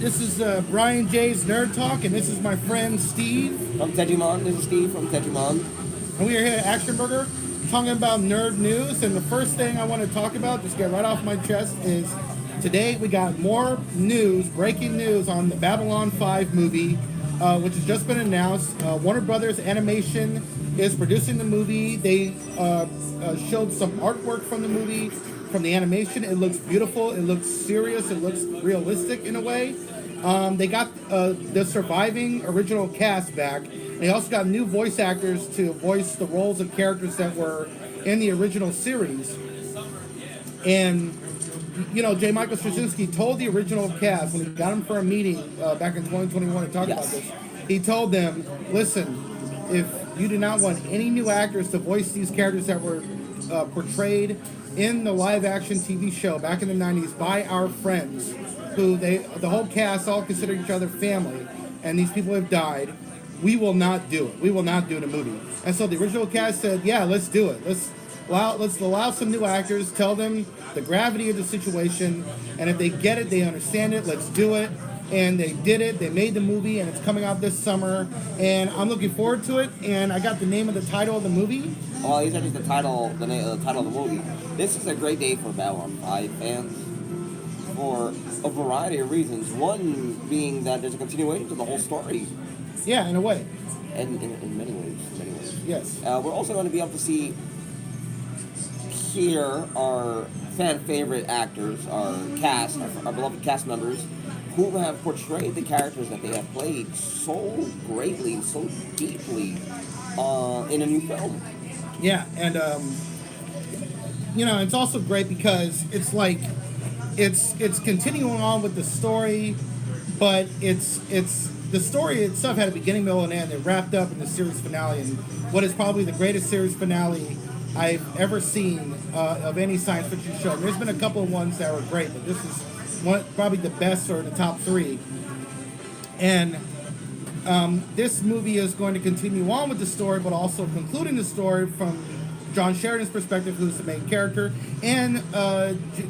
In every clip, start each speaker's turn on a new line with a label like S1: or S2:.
S1: This is Brian J's Nerd Talk, and this is my friend Steve.
S2: From Tejimon, this is Steve from Tejimon.
S1: And we are here at Action Burger talking about nerd news. And the first thing I want to talk about, just get right off my chest, is today we got more news, breaking news on the Babylon 5 movie, which has just been announced. Warner Brothers Animation is producing the movie. They showed some artwork from the movie, from the animation. It looks beautiful. It looks serious. It looks realistic in a way. They got the surviving original cast back. They also got new voice actors to voice the roles of characters that were in the original series. And, you know, J. Michael Straczynski told the original cast, when he got them for a meeting back in 2021 to talk about this, he told them, listen, if you do not want any new actors to voice these characters that were portrayed in the live-action TV show back in the 90s by our friends, who the whole cast all consider each other family, and these people have died, we will not do it. We will not do the movie. And so the original cast said, yeah, let's do it. Let's allow some new actors, tell them the gravity of the situation, and if they get it, they understand it, let's do it. And they did it. They made the movie, and it's coming out this summer. And I'm looking forward to it. And I got the name of the title of the movie.
S2: Well, these are just the title of the movie. This is a great day for Babylon 5 fans for a variety of reasons. One being that there's a continuation to the whole story.
S1: Yeah, in a way.
S2: And in many ways.
S1: Yes.
S2: We're also going to be able to hear our fan favorite actors, our cast, our beloved cast members, who have portrayed the characters that they have played so greatly, so deeply in a new film.
S1: Yeah, and you know, it's also great because it's like it's continuing on with the story, but it's the story itself had a beginning, middle, and end. It wrapped up in the series finale, and what is probably the greatest series finale I've ever seen of any science fiction show. And there's been a couple of ones that were great, but this is probably the best, or the top three. And this movie is going to continue on with the story, but also concluding the story from John Sheridan's perspective, who's the main character. And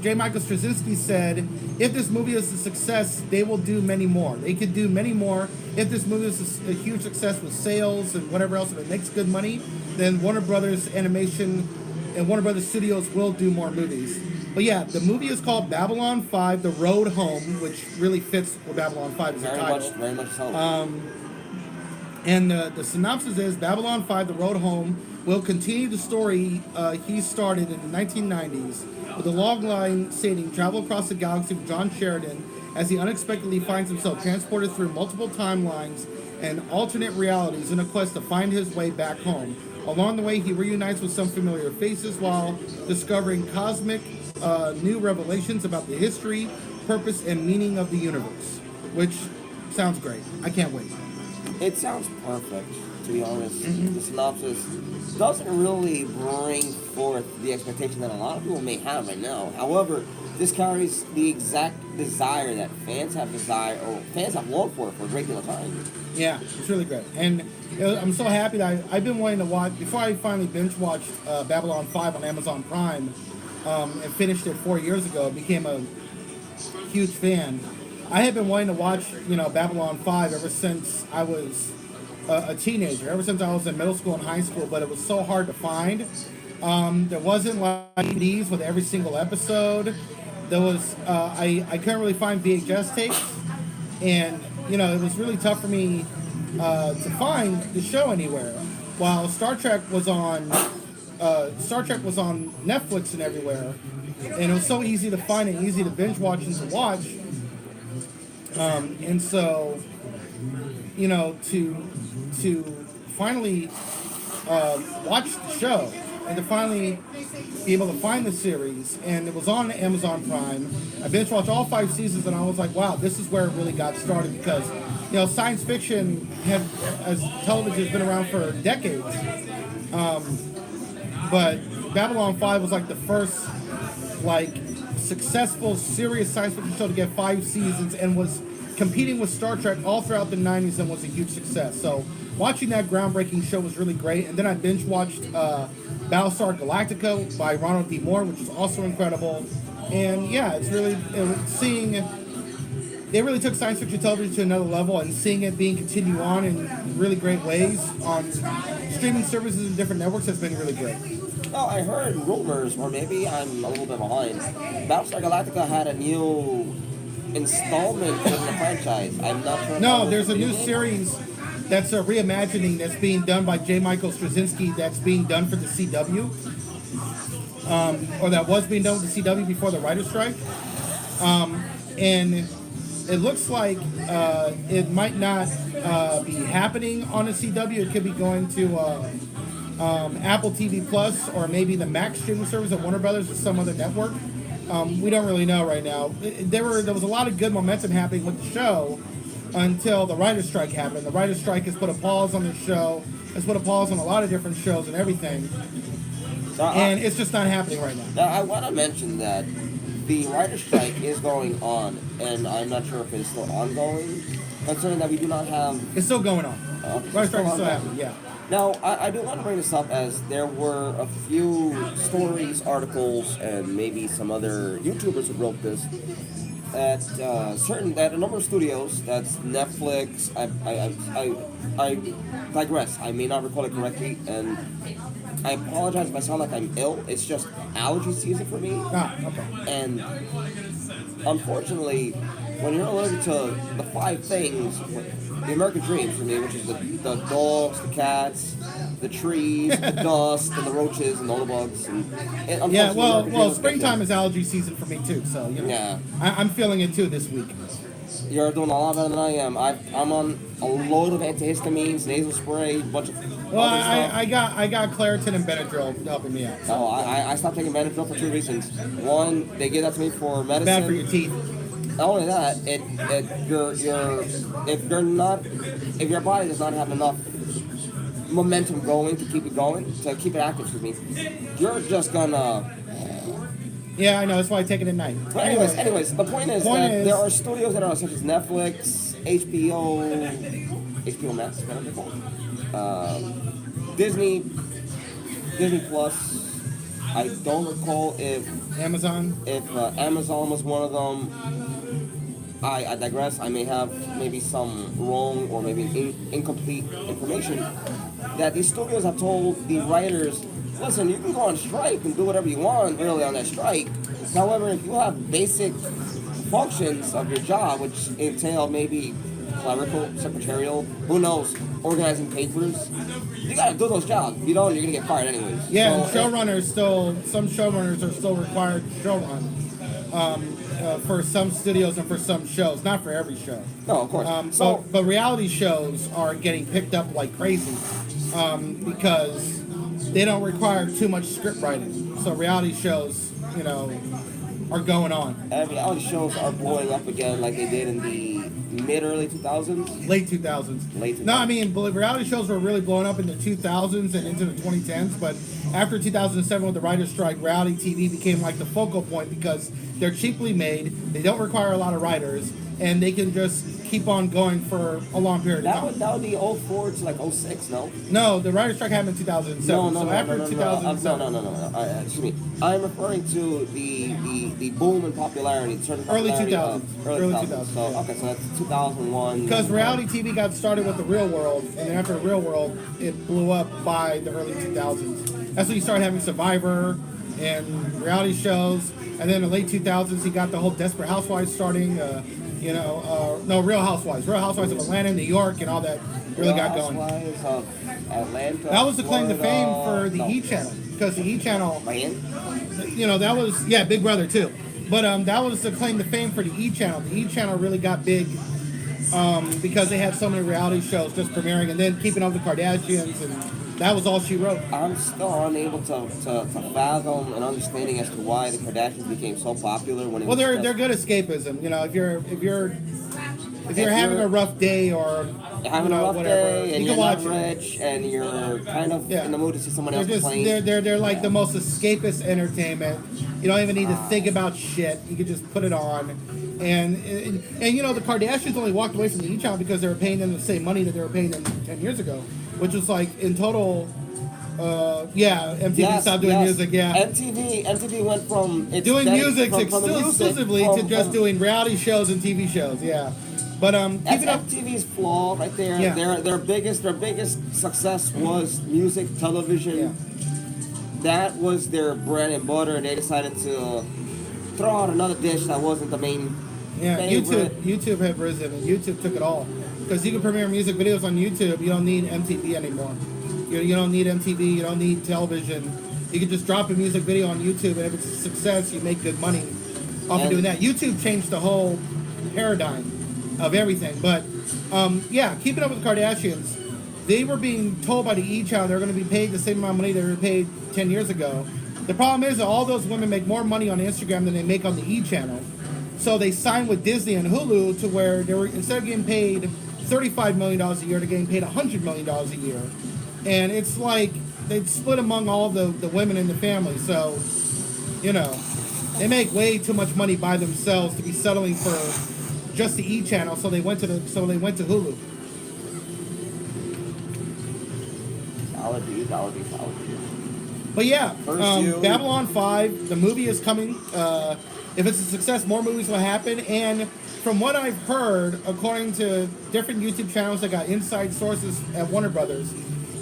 S1: J. Michael Straczynski said, if this movie is a success, they will do many more. They could do many more. If this movie is a huge success with sales and whatever else, if it makes good money, then Warner Brothers Animation and Warner Brothers Studios will do more movies. But yeah, the movie is called Babylon 5, The Road Home, which really fits with Babylon 5 as a title.
S2: Very much so.
S1: And the synopsis is, Babylon 5, The Road Home will continue the story he started in the 1990s with a log-line stating travel across the galaxy with John Sheridan as he unexpectedly finds himself transported through multiple timelines and alternate realities in a quest to find his way back home. Along the way, he reunites with some familiar faces while discovering cosmic new revelations about the history, purpose, and meaning of the universe, which sounds great. I can't wait.
S2: It sounds perfect, to be honest.
S1: Mm-hmm.
S2: The synopsis doesn't really bring forth the expectation that a lot of people may have right now. However, this carries the exact desire that fans have longed for a great deal of time.
S1: Yeah, it's really great. And I'm so happy that I've been wanting to watch, before I finally binge-watched Babylon 5 on Amazon Prime, and finished it 4 years ago, became a huge fan. I had been wanting to watch, Babylon 5 ever since I was a teenager, ever since I was in middle school and high school, but it was so hard to find. There wasn't like DVDs with every single episode. There was, I couldn't really find VHS tapes, and, it was really tough for me to find the show anywhere. While Star Trek was on Netflix and everywhere, and it was so easy to find and easy to binge watch and to watch. And so, to finally watch the show and to finally be able to find the series, and it was on Amazon Prime. I binge watched all 5 seasons, and I was like, wow, this is where it really got started, because science fiction as television has been around for decades. But Babylon 5 was like the first successful, serious science fiction show to get 5 seasons, and was competing with Star Trek all throughout the 90s, and was a huge success. So watching that groundbreaking show was really great. And then I binge watched Battlestar Galactica by Ronald D. Moore, which is also incredible. And yeah, it's really seeing they really took science fiction television to another level, and seeing it being continued on in really great ways on streaming services and different networks has been really great.
S2: Oh, I heard rumors, or maybe I'm a little bit behind. Battlestar Galactica had a new installment in the franchise. I'm not sure.
S1: No, there's a new series that's a reimagining that's being done by J. Michael Straczynski that's being done for the CW, or that was being done with the CW before the writer's strike. And it looks like it might not be happening on the CW. It could be going to Apple TV Plus or maybe the Max streaming service of Warner Brothers or some other network. We don't really know right now. There was a lot of good momentum happening with the show until the writer's strike happened. The writer's strike has put a pause on the show, has put a pause on a lot of different shows and everything. And it's just not happening right now.
S2: Now, I want to mention that the writer's strike is going on, and I'm not sure if it's still ongoing, considering that we do not have...
S1: It's still going on. Writer's strike is still
S2: ongoing.
S1: happening, yeah.
S2: Now, I do want to bring this up as there were a few stories, articles, and maybe some other YouTubers who wrote this at a number of studios, that's Netflix. I digress. I may not recall it correctly, and I apologize if I sound like I'm ill. It's just allergy season for me.
S1: Okay.
S2: And unfortunately, when you're allergic to the 5 things, the American dream for me, which is the dogs, the cats, the trees, the dust, and the roaches, and all the bugs. And
S1: Yeah, well, springtime is allergy season for me too, so, you know.
S2: Yeah.
S1: I'm feeling it too this week.
S2: You're doing a lot better than I am. I'm on a load of antihistamines, nasal spray, a bunch of
S1: Well,
S2: other stuff.
S1: I got Claritin and Benadryl helping me out.
S2: No, I stopped taking Benadryl for 2 reasons. One, they gave that to me for medicine.
S1: Bad for your teeth.
S2: Not only that, if your body does not have enough momentum going to keep it going, to keep it active, excuse me, you're just gonna.
S1: Yeah, I know. That's why I take it at night.
S2: But anyways, the point is that there are studios that are such as Netflix, HBO Max, what are they called? Disney Plus. I don't recall if
S1: Amazon
S2: was one of them. I digress. I may have maybe some wrong or maybe incomplete information that these studios have told the writers, listen, you can go on strike and do whatever you want really on that strike. However, if you have basic functions of your job, which entail maybe clerical, secretarial, who knows, organizing papers, you gotta do those jobs. If you don't, you're gonna get fired anyways.
S1: Yeah, so, and some showrunners are still required to showrun for some studios and for some shows, not for every show.
S2: No, of course.
S1: But reality shows are getting picked up like crazy because they don't require too much script writing. So reality shows, you know, are going on.
S2: And reality shows are blowing up again like they did in the mid-early 2000s?
S1: Late 2000s. No, I mean, reality shows were really blowing up in the 2000s and into the 2010s, but after 2007 with the writer's strike, reality TV became like the focal point because they're cheaply made, they don't require a lot of writers, and they can just keep on going for a long period of time.
S2: That would be 04 to like 06, no?
S1: No, the writer's strike happened in 2007.
S2: No,
S1: after 2007.
S2: No. Excuse me. I'm referring to the boom in popularity.
S1: Early 2000s. Early 2000s.
S2: So,
S1: yeah.
S2: okay, so that's 2001.
S1: Because reality TV got started with The Real World, and then after The Real World, it blew up by the early 2000s. That's when you started having Survivor and reality shows. And then in the late 2000s, you got the whole Desperate Housewives starting. Real Housewives. Real Housewives of Atlanta, New York, and all that really got going.
S2: Housewives of Atlanta.
S1: That was the claim to fame for the
S2: no.
S1: E! Channel. Because the E! Channel,
S2: Miami?
S1: that was, Big Brother too. But that was the claim to fame for the E! Channel. The E! Channel really got big because they had so many reality shows just premiering, and then Keeping Up with the Kardashians, and that was all she wrote.
S2: I'm still unable to fathom an understanding as to why the Kardashians became so popular when it was
S1: they're good escapism. If you're having a rough day or
S2: having a rough
S1: whatever,
S2: day and
S1: you
S2: you're
S1: can watch
S2: not rich and you're kind of in the mood to see someone else complain.
S1: They're like the most escapist entertainment. You don't even need to think about shit. You can just put it on. And the Kardashians only walked away from the E! Channel because they were paying them the same money that they were paying them 10 years ago, which was like in total Yeah, MTV stopped doing music. Yeah,
S2: MTV went from its
S1: doing music
S2: from the music
S1: exclusively to
S2: from-
S1: just
S2: from-
S1: doing reality shows and TV shows. Yeah, but
S2: That's
S1: keeping up.
S2: MTV's flaw right there.
S1: Yeah.
S2: Their biggest success was music, television.
S1: Yeah.
S2: That was their bread and butter, and they decided to throw out another dish that wasn't the main
S1: Yeah,
S2: favorite.
S1: YouTube had risen, and YouTube took it all. Because you can premiere music videos on YouTube, you don't need MTV anymore. You don't need MTV, you don't need television. You can just drop a music video on YouTube, and if it's a success, you make good money off of
S2: And-
S1: doing that. YouTube changed the whole paradigm of everything. But yeah, keeping up with the Kardashians, they were being told by the E Channel they're going to be paid the same amount of money they were paid 10 years ago. The problem is that all those women make more money on Instagram than they make on the E Channel. So they signed with Disney and Hulu to where they were, instead of getting paid $35 million a year, they're getting paid $100 million a year. And it's like they'd split among all the women in the family. So, you know, they make way too much money by themselves to be settling for just the E Channel. So they went to Hulu.
S2: Allergies.
S1: But yeah,
S2: First you-
S1: Babylon 5, the movie is coming. If it's a success, more movies will happen. And from what I've heard, according to different YouTube channels that got inside sources at Warner Brothers,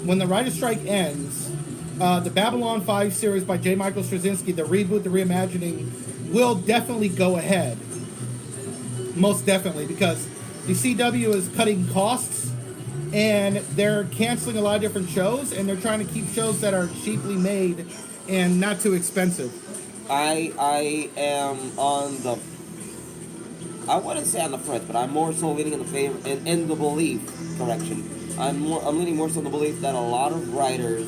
S1: when the writer's strike ends, the Babylon 5 series by J. Michael Straczynski, the reboot, the reimagining, will definitely go ahead. Most definitely, because the CW is cutting costs, and they're canceling a lot of different shows, and they're trying to keep shows that are cheaply made and not too expensive.
S2: I am on the. I wouldn't say on the fence, but I'm more so leaning in the favor in the belief. Correction. I'm leaning more so in the belief that a lot of writers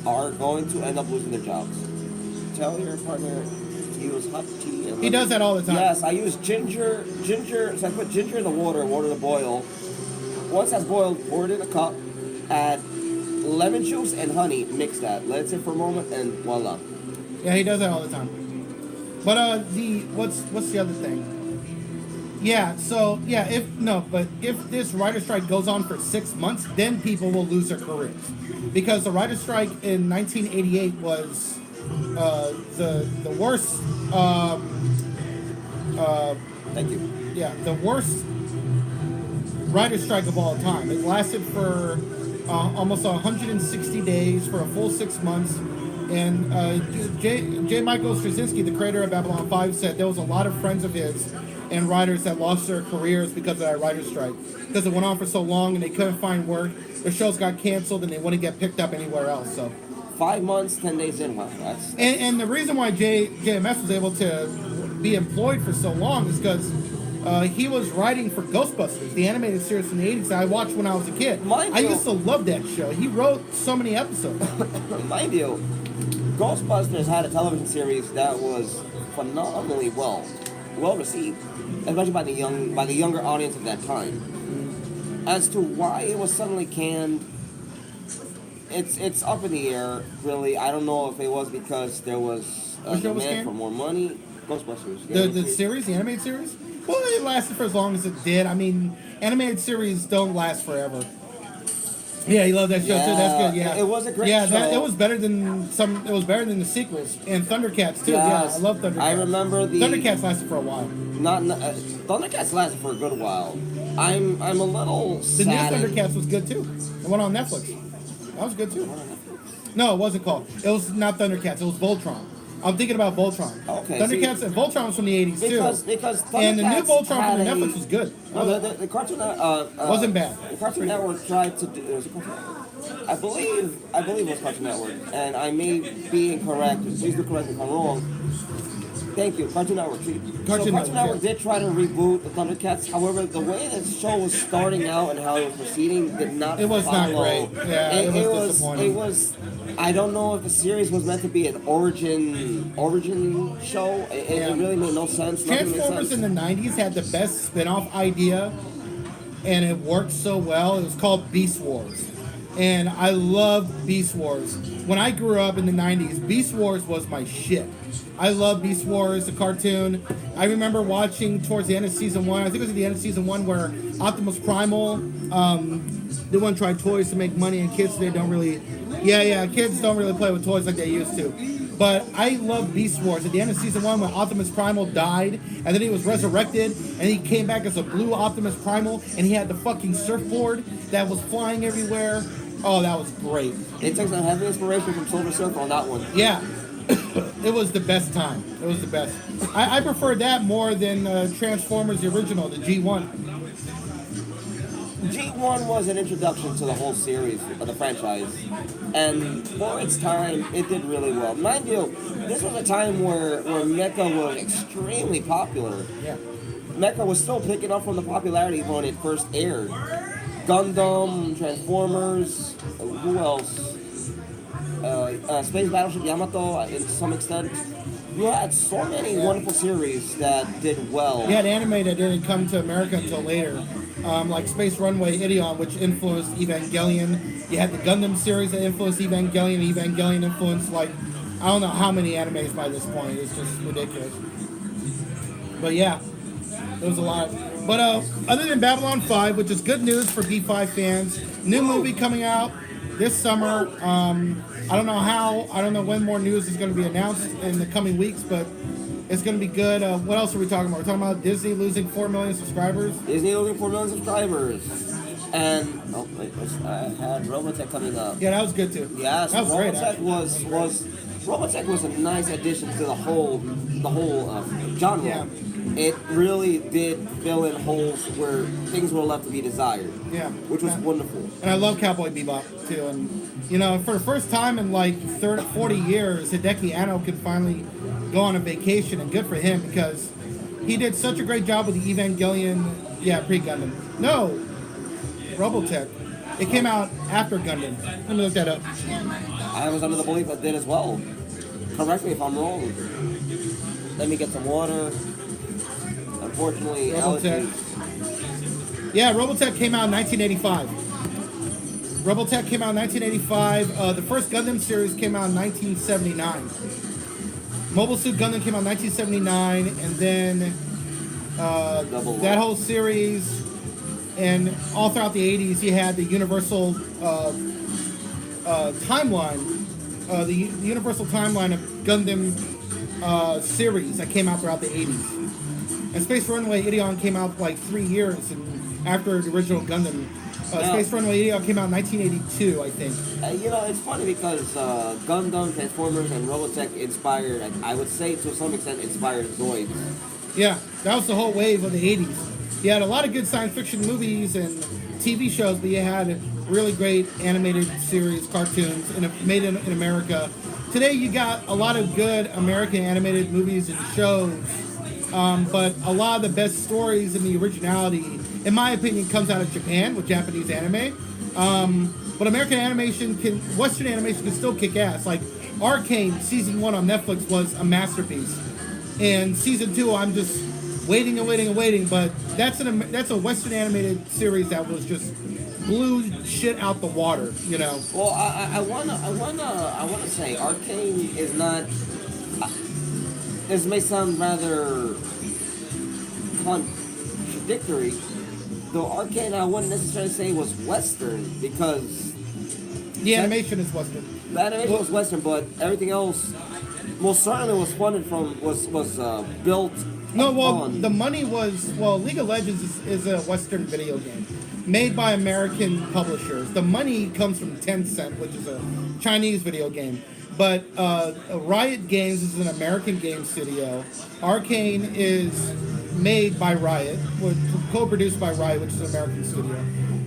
S2: are going to end up losing their jobs. Tell your partner to use hot tea.
S1: He does that all the time.
S2: Yes, I use ginger. So I put ginger in the water to boil. Once that's boiled, pour it in a cup. Add lemon juice and honey. Mix that. Let it sit for a moment, and voila.
S1: Yeah, he does that all the time. But what's the other thing? Yeah, so yeah, if this writer strike goes on for 6 months, then people will lose their careers, because the writer strike in 1988 was the worst.
S2: Thank you.
S1: Yeah, the worst writer strike of all time. It lasted for almost 160 days, for a full 6 months. And J. Michael Straczynski, the creator of Babylon 5, said there was a lot of friends of his and writers that lost their careers because of that writer's strike. Because it went on for so long and they couldn't find work. Their shows got canceled and they wouldn't get picked up anywhere else. So
S2: 5 months, 10 days in. Wow, that's
S1: and the reason why JMS was able to be employed for so long is because he was writing for Ghostbusters, the animated series from the 80s that I watched when I was a kid. I used to love that show. He wrote so many episodes.
S2: Mind you, Ghostbusters had a television series that was phenomenally well received, especially by the younger audience of that time. As to why it was suddenly canned, it's up in the air. Really, I don't know if it was because there was a
S1: What show was
S2: demand
S1: canned?
S2: for more money. Ghostbusters.
S1: The series, the animated series? Well, it lasted for as long as it did. I mean, animated series don't last forever. Yeah, you love that show too. That's good. Yeah,
S2: it was a great
S1: yeah,
S2: show.
S1: it was better than some. It was better than the sequels and Thundercats too. Yeah,
S2: Yes.
S1: I love Thundercats.
S2: I remember the
S1: Thundercats lasted for a while.
S2: Thundercats lasted for a good while. I'm a little
S1: The
S2: sad.
S1: new Thundercats was good too. It went on Netflix. That was good too. No, it wasn't called. It was not Thundercats. It was Voltron. I'm thinking about Voltron.
S2: Okay,
S1: Thundercats and Voltron was from the 80s
S2: Because
S1: too. And the new
S2: Thundercats
S1: Voltron
S2: had
S1: from the
S2: a-
S1: Netflix was good.
S2: No, the Cartoon
S1: Wasn't bad.
S2: The Cartoon Network tried to do. It was a Cartoon Network. I believe it was Cartoon Network, and I may be incorrect. Please do correct me if I'm wrong. Thank you, Cartoon Network. Cartoon
S1: Network,
S2: Network
S1: yeah.
S2: did try to reboot the Thundercats. However, the way the show was starting out and how it was proceeding did not.
S1: It was not
S2: follow.
S1: great. Yeah, it was disappointing.
S2: It was. I don't know if the series was meant to be an origin show. It really made no sense. Nothing made
S1: Transformers
S2: sense.
S1: in the 90s had the best spin-off idea, and it worked so well. It was called Beast Wars. and I loved Beast Wars. When I grew up in the 90s, Beast Wars was my shit. I love Beast Wars, the cartoon. I remember watching towards the end of season 1, I think it was at the end of season 1, where Optimus Primal, they want to try toys to make money, and kids today don't really, kids don't really play with toys like they used to. But I love Beast Wars. At the end of season 1, when Optimus Primal died, and then he was resurrected, and he came back as a blue Optimus Primal, and he had the fucking surfboard that was flying everywhere. Oh, that was great.
S2: It takes a heavy inspiration from Silver Surfer on that one.
S1: Yeah. It was the best time. It was the best. I preferred that more than Transformers, the original, the G1.
S2: G1 was an introduction to the whole series of the franchise, and for its time, it did really well. Mind you, this was a time where Mecha was extremely popular.
S1: Yeah.
S2: Mecha was still picking up from the popularity when it first aired. Gundam, Transformers, who else? Space Battleship Yamato, to some extent. You had so many wonderful series that did well.
S1: You had anime that didn't come to America until later, like Space Runway Ideon, which influenced Evangelion. You had the Gundam series that influenced Evangelion. Evangelion influenced, like, I don't know how many animes by this point. It's just ridiculous. But yeah, there was a lot. But other than Babylon 5, which is good news for B5 fans, new movie coming out this summer. I don't know how, I don't know when more news is going to be announced in the coming weeks, but it's going to be good. What else are we talking about? We're talking about Disney losing 4 million subscribers.
S2: Disney losing 4 million subscribers. And, I had Robotech coming up.
S1: Yeah, that was good too.
S2: Yes,
S1: that was great.
S2: Robotech was a nice addition to the whole genre.
S1: Yeah.
S2: It really did fill in holes where things were left to be desired.
S1: Yeah.
S2: Which was wonderful.
S1: And I love Cowboy Bebop too. And, you know, for the first time in like 40 years, Hideki Anno could finally go on a vacation, and good for him, because he did such a great job with the Evangelion, pre-Gundam. No, Robotech. It came out after Gundam. Let me look that up.
S2: I was under the belief it did as well. Correct me if I'm wrong. Let me get some water. Unfortunately,
S1: Robotech. Yeah, Robotech came out in 1985. Robotech came out in 1985. The first Gundam series came out in 1979. Mobile Suit Gundam came out in 1979, and then that whole series, and all throughout the 80s, you had the Universal timeline, the Universal timeline of Gundam series that came out throughout the 80s. And Space Runway Ideon came out like 3 years after the original Gundam. Space Runway Ideon came out in 1982, I think.
S2: It's funny because Gundam, Transformers, and Robotech inspired, I would say to some extent, inspired Zoids.
S1: Yeah, that was the whole wave of the 80s. You had a lot of good science fiction movies and TV shows, but you had really great animated series, cartoons, made in America. Today you got a lot of good American animated movies and shows, but a lot of the best stories and the originality, in my opinion, comes out of Japan with Japanese anime. But American animation Western animation can still kick ass. Like Arcane season 1 on Netflix was a masterpiece, and season 2 I'm just waiting, but that's a Western animated series that was just blew shit out the water, you know.
S2: Well, I wanna say Arcane is not. This may sound rather contradictory, though. Arcane, I wouldn't necessarily say was Western, because
S1: the animation is Western.
S2: The animation was Western, but everything else most certainly was funded from was built.
S1: No, well, the money was, League of Legends is a Western video game made by American publishers. The money comes from Tencent, which is a Chinese video game. But Riot Games is an American game studio. Arcane is made by Riot, co-produced by Riot, which is an American studio.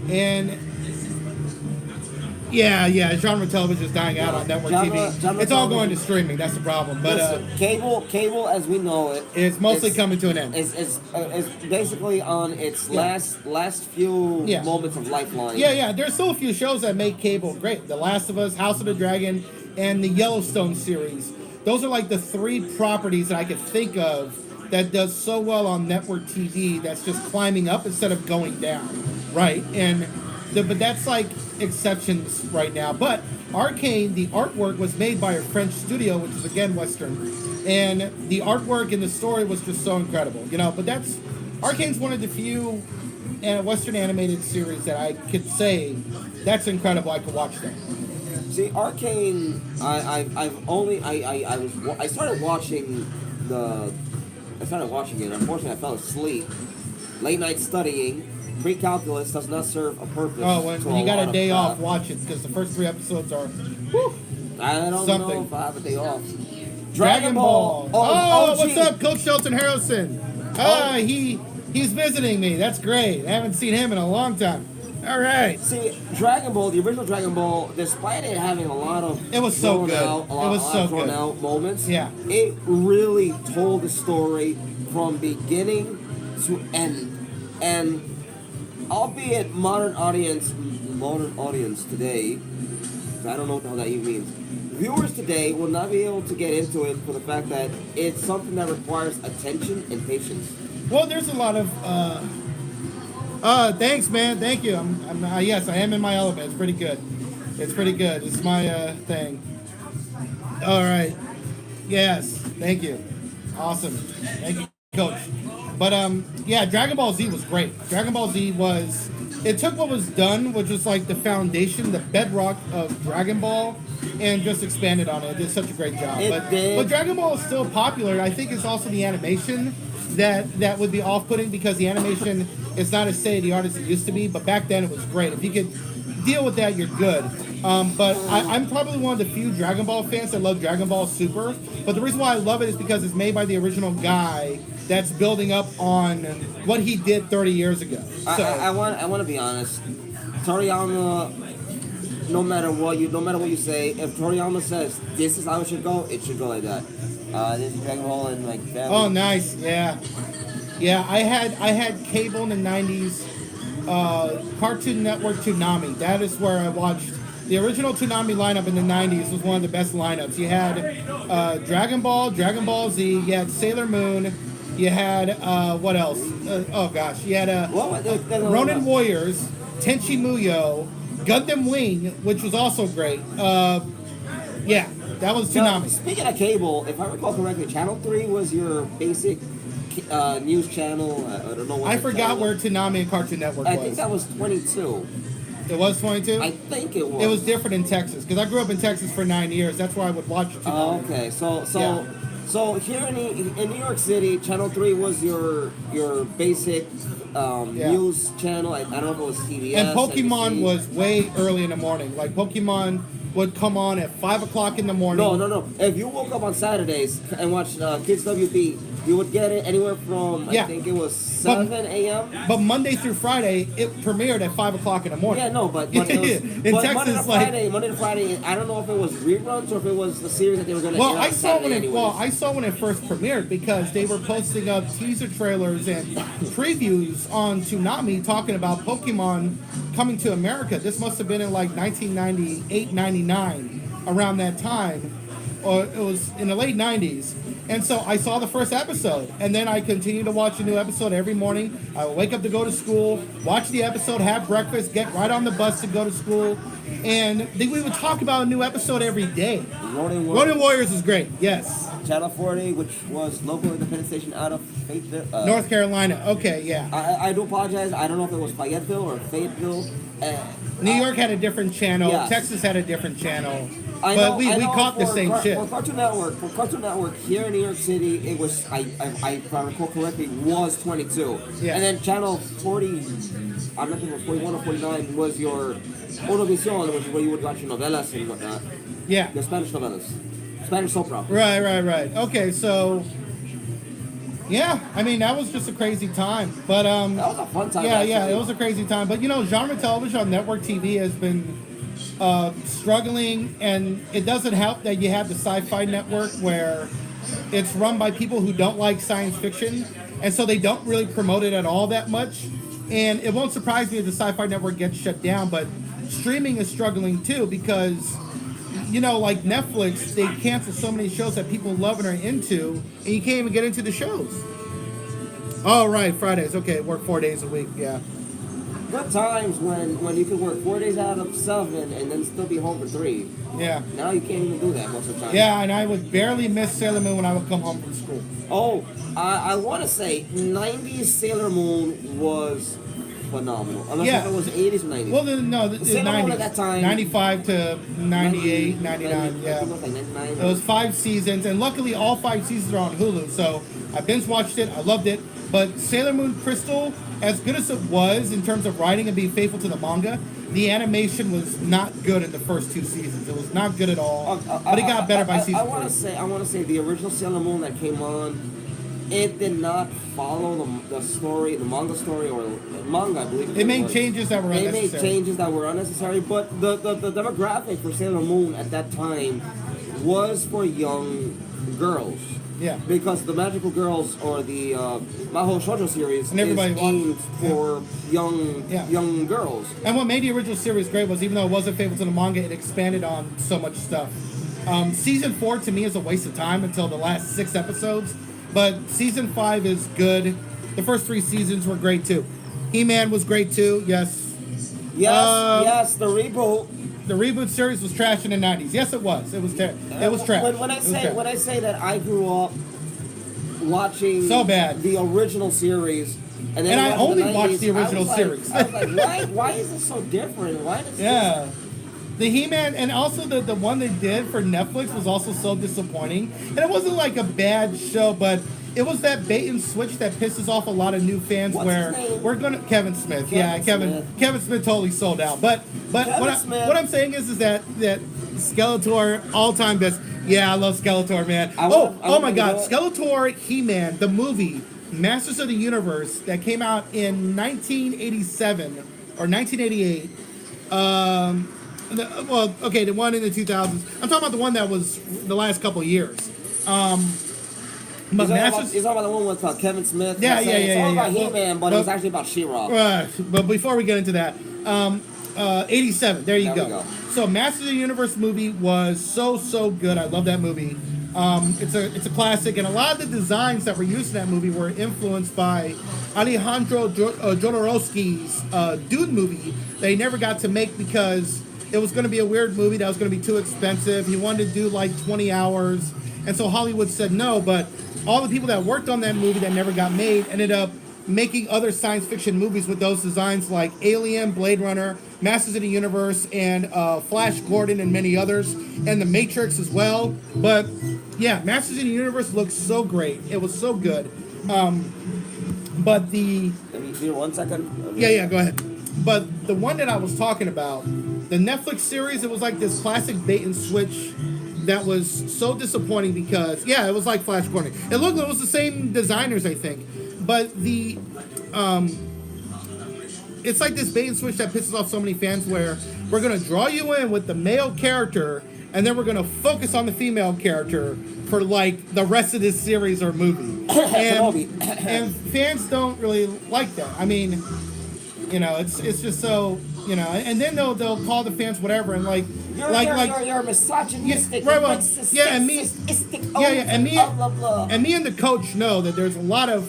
S1: And yeah, genre television is dying out on network TV. It's all going to streaming. That's the problem. But
S2: cable, as we know it,
S1: it's mostly coming to an end.
S2: It's basically on its last few moments of lifeline.
S1: Yeah. There's still a few shows that make cable great. The Last of Us, House of the Dragon, and the Yellowstone series. Those are like the 3 properties that I could think of that does so well on network TV that's just climbing up instead of going down, right? And but that's like exceptions right now. But Arcane, the artwork was made by a French studio, which is again Western, and the artwork and the story was just so incredible, you know. But that's Arcane's one of the few Western animated series that I could say that's incredible. I could watch that.
S2: See, Arcane, I started watching it. Unfortunately, I fell asleep. Late night studying. Pre-calculus does not serve a purpose.
S1: Oh, when you got a day off, watch it because the first 3 episodes are. Whew,
S2: I don't
S1: something.
S2: know if I have a day off.
S1: Dragon Ball. Oh, what's
S2: OG.
S1: up, Coach Shelton Harrelson? He's visiting me. That's great. I haven't seen him in a long time. All right.
S2: See, Dragon Ball, the original Dragon Ball, despite it having a lot of
S1: It was so good.
S2: out, a lot,
S1: It was
S2: a lot
S1: so
S2: of thrown
S1: good.
S2: out moments,
S1: Yeah.
S2: it really told the story from beginning to end. And albeit modern audience today, I don't know what the hell that even means. Viewers today will not be able to get into it for the fact that it's something that requires attention and patience.
S1: Well, there's a lot of. Thanks, man. Thank you. Yes, I am in my element. It's pretty good. It's pretty good. It's my thing. All right. Yes. Thank you. Awesome. Thank you, Coach. But yeah, Dragon Ball Z was great. Dragon Ball Z was. It took what was done, which was like the foundation, the bedrock of Dragon Ball, and just expanded on it. It did such a great job.
S2: It
S1: But
S2: did.
S1: Dragon Ball is still popular. I think it's also the animation that would be off-putting because the animation is not as state-of-the-art as it used to be. But back then it was great. If you could deal with that, you're good. But I'm probably one of the few Dragon Ball fans that love Dragon Ball Super. But the reason why I love it is because it's made by the original guy that's building up on what he did 30 years ago. So,
S2: I want to be honest. Toriyama, no matter what you say, if Toriyama says this is how it should go like that. This is Dragon Ball and like that.
S1: oh, nice. Yeah. Yeah, I had cable in the 90s. Cartoon Network Toonami. That is where I watched the original Toonami lineup in the 90s. Was one of the best lineups. You had Dragon Ball, Dragon Ball Z. You had Sailor Moon. You had what else? Oh gosh, you had Ronin Warriors, Tenchi Muyo, Gundam Wing, which was also great. Yeah, that was
S2: Now,
S1: Toonami.
S2: speaking of cable, if I recall correctly, Channel 3 was your basic news channel. I don't know what
S1: I
S2: the
S1: forgot
S2: channel
S1: where
S2: was.
S1: Toonami and Cartoon Network
S2: I
S1: was.
S2: think that was 22.
S1: It was 22.
S2: I think it was.
S1: It was different in Texas because I grew up in Texas for 9 years. That's where I would watch Toonami.
S2: Oh, okay. So here in New York City, Channel 3 was your basic news channel. I don't know if it was CBS.
S1: And Pokemon
S2: NBC.
S1: was way early in the morning. Like Pokemon would come on at 5 o'clock in the morning.
S2: No. If you woke up on Saturdays and watched Kids WB, you would get it anywhere from I think it was 7 a.m.
S1: But Monday through Friday, it premiered at 5 o'clock in the morning.
S2: Yeah, no, but it was,
S1: in
S2: but
S1: Texas,
S2: Monday to Friday. I don't know if it was reruns or if it was the series that they were going to.
S1: Well,
S2: air on Saturday
S1: I saw when it first premiered because they were posting up teaser trailers and previews on Toonami talking about Pokemon coming to America. This must have been in like 1998, 99, around that time, or it was in the late 90s. And so I saw the first episode, and then I continued to watch a new episode every morning. I would wake up to go to school, watch the episode, have breakfast, get right on the bus to go to school, and then we would talk about a new episode every day.
S2: Ronin
S1: Ronin Warriors is great, yes.
S2: Channel 40, which was local independent station out of Fayetteville.
S1: North Carolina, okay, yeah.
S2: I do apologize. I don't know if it was Fayetteville or Fayetteville.
S1: New York had a different channel,
S2: Yes.
S1: Texas had a different channel,
S2: I
S1: but
S2: know-
S1: we
S2: I know
S1: caught the same shit.
S2: For Cartoon Network here in New York City, it was if I recall correctly, was 22.
S1: Yeah.
S2: And then Channel 40, I'm not sure if it was 41 or 49, was your Univision, which is where you would watch your novelas and whatnot.
S1: Yeah,
S2: The Spanish novelas, Spanish soap opera.
S1: right. Okay, so yeah, I mean that was just a crazy time, but
S2: That was a fun time.
S1: yeah,
S2: actually.
S1: it was a crazy time. But you know, genre television on network TV has been struggling, and it doesn't help that you have the Sci-Fi Network where it's run by people who don't like science fiction, and so they don't really promote it at all that much. And it won't surprise me if the Sci-Fi Network gets shut down, but streaming is struggling too because, you know, like Netflix, they cancel so many shows that people love and are into, and you can't even get into the shows. Oh, right, Fridays. Okay, work 4 days a week, yeah.
S2: good times when you could work 4 days out of 7 and then still be home for 3.
S1: Yeah.
S2: Now you can't even do that most of the time.
S1: Yeah, and I would barely miss Sailor Moon when I would come home from school.
S2: Oh, I want to say 90s Sailor Moon was phenomenal. Unless
S1: Yeah.
S2: if it was 80s or 90s.
S1: Well, no, the
S2: Sailor Moon
S1: 90s.
S2: at that time-
S1: 95 to 98, 99,
S2: I
S1: yeah.
S2: think it was like 99.
S1: It was 5 seasons, and luckily all 5 seasons are on Hulu, so I binge watched it, I loved it. But Sailor Moon Crystal, as good as it was in terms of writing and being faithful to the manga, the animation was not good in the first 2 seasons. It was not good at all, but it got better by season
S2: I want
S1: 3.
S2: to say the original Sailor Moon that came on, it did not follow the story, the manga story, or manga, I believe.
S1: It made changes that were
S2: They
S1: unnecessary.
S2: made changes that were unnecessary, but the demographic for Sailor Moon at that time was for young girls.
S1: Yeah.
S2: Because the Magical Girls or the Mahou Shoujo series
S1: And everybody
S2: is
S1: watched-
S2: aimed for
S1: Yeah.
S2: young girls.
S1: And what made the original series great was, even though it wasn't faithful to the manga, it expanded on so much stuff. Season 4 to me is a waste of time until the last 6 episodes, but season 5 is good. The first 3 seasons were great too. He-Man was great too, yes.
S2: Yes, the reboot.
S1: The reboot series was trash in the 90s. Yes, it was. It was trash.
S2: When I say that I grew up watching
S1: So bad.
S2: the original series, and then
S1: And I
S2: watching the
S1: only watched
S2: 90s,
S1: the original
S2: I was
S1: series.
S2: Like, I was like, why is it so different? Why does
S1: Yeah. The He-Man, and also the one they did for Netflix was also so disappointing. And it wasn't like a bad show, but it was that bait and switch that pisses off a lot of new fans.
S2: What's
S1: where
S2: his name?
S1: we're gonna Kevin Smith,
S2: Kevin Smith.
S1: Kevin Smith totally sold out. But
S2: Kevin Smith.
S1: what I'm saying is that Skeletor all time best. Yeah, I love Skeletor, man.
S2: I
S1: Oh
S2: wanna
S1: my God,
S2: do it.
S1: Skeletor, He-Man, the movie Masters of the Universe that came out in 1987 or 1988. The one in the 2000s. I'm talking about the one that was the last couple of years. But Masters.
S2: He's talking about the one with Kevin Smith.
S1: Yeah,
S2: It's
S1: yeah,
S2: all
S1: yeah,
S2: about
S1: yeah.
S2: He-Man, but it was actually about She-Ra.
S1: But before we get into that, 87. There you
S2: There
S1: go.
S2: we go.
S1: So Masters of the Universe movie was so good. I love that movie. It's a classic, and a lot of the designs that were used in that movie were influenced by Alejandro Jodorowsky's Dune movie that he never got to make because it was going to be a weird movie that was going to be too expensive. He wanted to do like 20 hours, and so Hollywood said no. But all the people that worked on that movie that never got made ended up making other science fiction movies with those designs like Alien, Blade Runner, Masters of the Universe, and Flash Gordon, and many others, and The Matrix as well. But yeah, Masters of the Universe looks so great. It was so good. But the
S2: Let me hear 1 second.
S1: yeah, go ahead. But the one that I was talking about, the Netflix series, it was like this classic bait and switch that was so disappointing because, yeah, it was like Flash Gordon. It was the same designers, I think. But it's like this bait and switch that pisses off so many fans where we're going to draw you in with the male character and then we're going to focus on the female character for like the rest of this series or movie. And fans don't really like that. I mean, it's just so, and then they'll call the fans whatever and like
S2: You're misogynistic.
S1: Yeah, right, well, yeah, and me- and me,
S2: blah, blah, blah.
S1: and me and the coach know that there's a lot of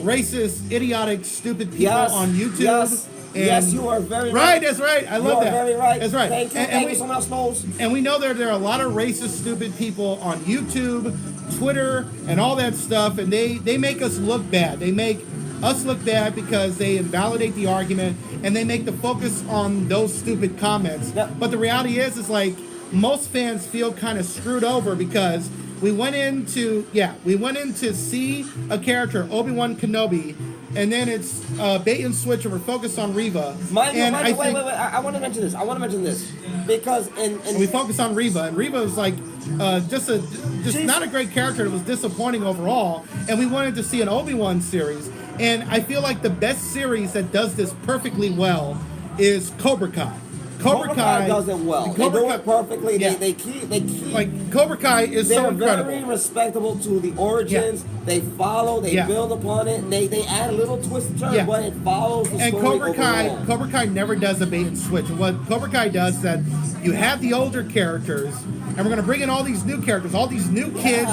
S1: racist, idiotic, stupid people on YouTube.
S2: Yes, you are very
S1: right. That's right. I love
S2: you are
S1: that.
S2: very right.
S1: That's right.
S2: Thank you.
S1: And
S2: Thank
S1: we-
S2: you. Someone else knows.
S1: And we know there are a lot of racist, stupid people on YouTube, Twitter, and all that stuff, and they make us look bad. They make us look bad because they invalidate the argument, and they make the focus on those stupid comments.
S2: Yeah.
S1: But the reality is like most fans feel kind of screwed over because we went in to see a character, Obi-Wan Kenobi, and then it's bait and switch, and we're focused on Reva.
S2: Wait.
S1: I
S2: want to mention this. Because
S1: and we focus on Reva, and Reva was like just not a great character. It was disappointing overall, and we wanted to see an Obi-Wan series. And I feel like the best series that does this perfectly well is Cobra Kai.
S2: Cobra Kai does it well. They do it perfectly.
S1: Yeah.
S2: They keep
S1: like Cobra Kai is so incredible.
S2: They're very respectable to the origins.
S1: Yeah.
S2: They follow. They build upon it. They add little twists and turns, but it follows the
S1: and
S2: story
S1: Cobra Kai never does a bait and switch. And what Cobra Kai does is that you have the older characters, and we're going to bring in all these new characters, all these new kids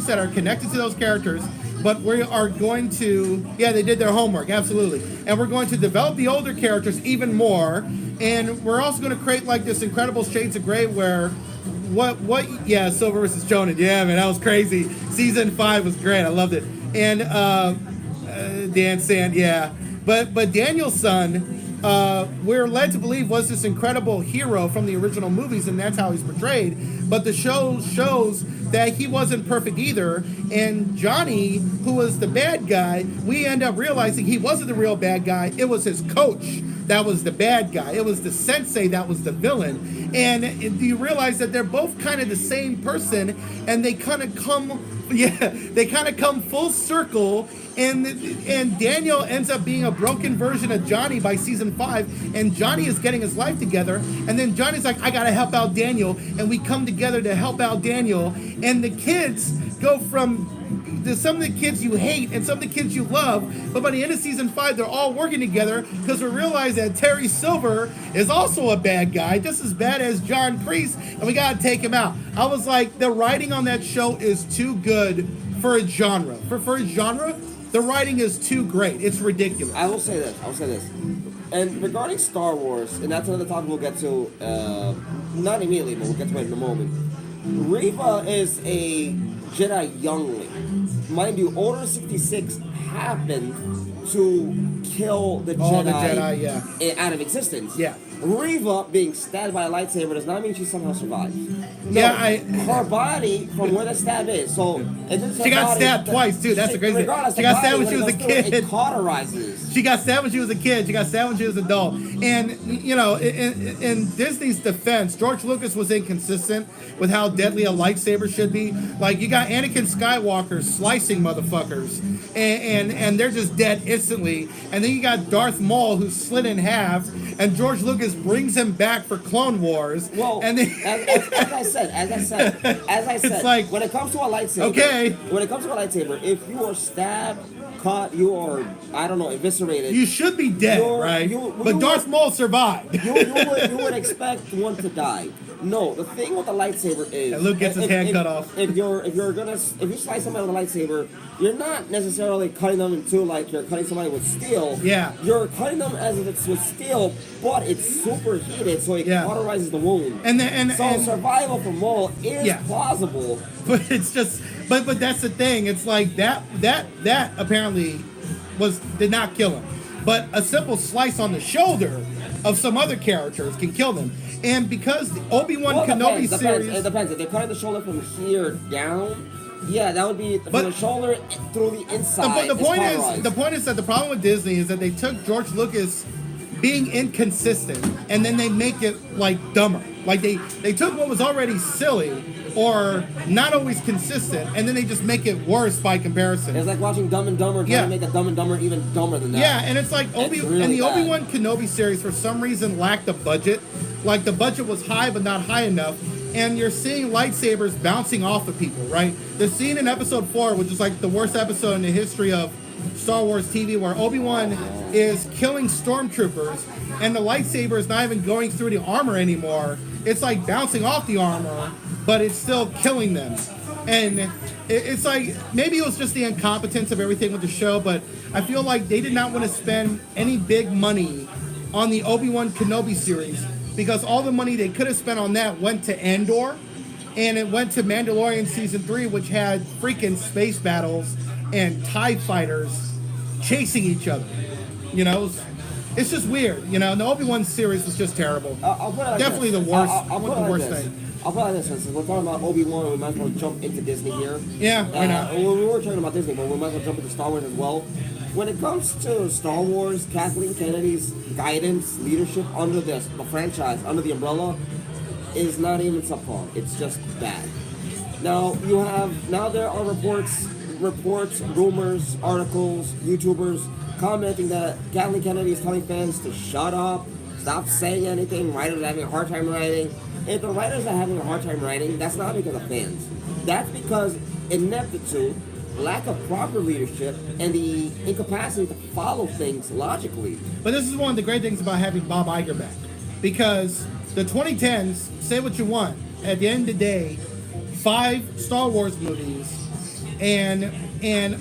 S1: that are connected to those characters. but we are going to, yeah, they did their homework, absolutely. And we're going to develop the older characters even more. And we're also going to create like this incredible Shades of Grey where yeah, Silver versus Shonen. Yeah, man, that was crazy. Season 5 was great. I loved it. And Dan Sand, yeah. But Daniel's son, we're led to believe was this incredible hero from the original movies, and that's how he's portrayed. But the show shows that he wasn't perfect either. And Johnny, who was the bad guy, we end up realizing he wasn't the real bad guy. It was his coach that was the bad guy. It was the sensei that was the villain. And you realize that they're both kind of the same person, and they kind of come full circle. And Daniel ends up being a broken version of Johnny by season 5, and Johnny is getting his life together, and then Johnny's like, I gotta help out Daniel, and we come together to help out Daniel, and the kids go from some of the kids you hate and some of the kids you love, but by the end of season 5, they're all working together because we realize that Terry Silver is also a bad guy, just as bad as John Priest, and we gotta take him out. I was like, the writing on that show is too good for a genre. For a genre, the writing is too great. It's ridiculous.
S2: I will say this. And regarding Star Wars, and that's another topic we'll get to, not immediately, but we'll get to it in a moment. Reva is a Jedi youngling. Mind you, Order 66 happened to kill the Jedi,
S1: yeah.
S2: out of existence.
S1: Yeah.
S2: Reva being stabbed by a lightsaber does not mean she somehow survives. No,
S1: Yeah,
S2: her body from where the stab is. So
S1: she got stabbed twice too. That's the crazy thing. She got stabbed when she was a kid.
S2: It cauterizes.
S1: She got stabbed when she was a kid. She got stabbed when she was an adult. And you know, in Disney's defense, George Lucas was inconsistent with how deadly a lightsaber should be. Like, you got Anakin Skywalker slicing motherfuckers, and they're just dead instantly. And then you got Darth Maul who's slit in half, and George Lucas brings him back for Clone Wars.
S2: Well,
S1: and then,
S2: as I said,
S1: it's like,
S2: when it comes to a lightsaber, if you are stabbed, cut, you are, I don't know, eviscerated.
S1: You should be dead, right? But Darth Maul survived.
S2: you would expect one to die. No, the thing with the lightsaber is,
S1: and Luke gets his hand cut off.
S2: If you slice somebody with a lightsaber, you're not necessarily cutting them in two like you're cutting somebody with steel.
S1: Yeah.
S2: You're cutting them as if it's with steel, but it's superheated, so it cauterizes the wound. So survival for Maul is plausible.
S1: But it's just, but that's the thing. It's like that apparently did not kill him, but a simple slice on the shoulder of some other characters can kill them. And because the Obi-Wan Kenobi series,
S2: it depends. If they're cutting the shoulder from here down, yeah, that would be from the shoulder through the inside.
S1: The point is that the problem with Disney is that they took George Lucas being inconsistent, and then they make it like dumber. Like they took what was already silly or not always consistent, and then they just make it worse by comparison.
S2: It's like watching Dumb and Dumber trying to make a Dumb and Dumber even dumber than that.
S1: Yeah, and it's like the Obi-Wan Kenobi series for some reason lacked a budget. Like, the budget was high but not high enough, and you're seeing lightsabers bouncing off of people, right? The scene in episode 4, which is like the worst episode in the history of Star Wars TV, where Obi-Wan is killing stormtroopers, and the lightsaber is not even going through the armor anymore. It's like bouncing off the armor, but it's still killing them. And it's like, maybe it was just the incompetence of everything with the show, but I feel like they did not want to spend any big money on the Obi-Wan Kenobi series, because all the money they could have spent on that went to Andor, and it went to Mandalorian Season 3, which had freaking space battles and TIE fighters chasing each other. You know, it's just weird. You know, the Obi-Wan series was just terrible. Definitely the worst. The worst thing.
S2: I'll put it like this, since we're talking about Obi-Wan, we might as well jump into Disney here.
S1: Yeah, why not?
S2: We were talking about Disney, but we might as well jump into Star Wars as well. When it comes to Star Wars, Kathleen Kennedy's guidance, leadership under the franchise, under the umbrella, is not even subpar. It's just bad. Now there are reports, rumors, articles, YouTubers commenting that Kathleen Kennedy is telling fans to shut up, stop saying anything, writers are having a hard time writing. If the writers are having a hard time writing, that's not because of fans. That's because ineptitude, lack of proper leadership, and the incapacity to follow things logically.
S1: But this is one of the great things about having Bob Iger back. Because the 2010s, say what you want, at the end of the day, 5 Star Wars movies, and and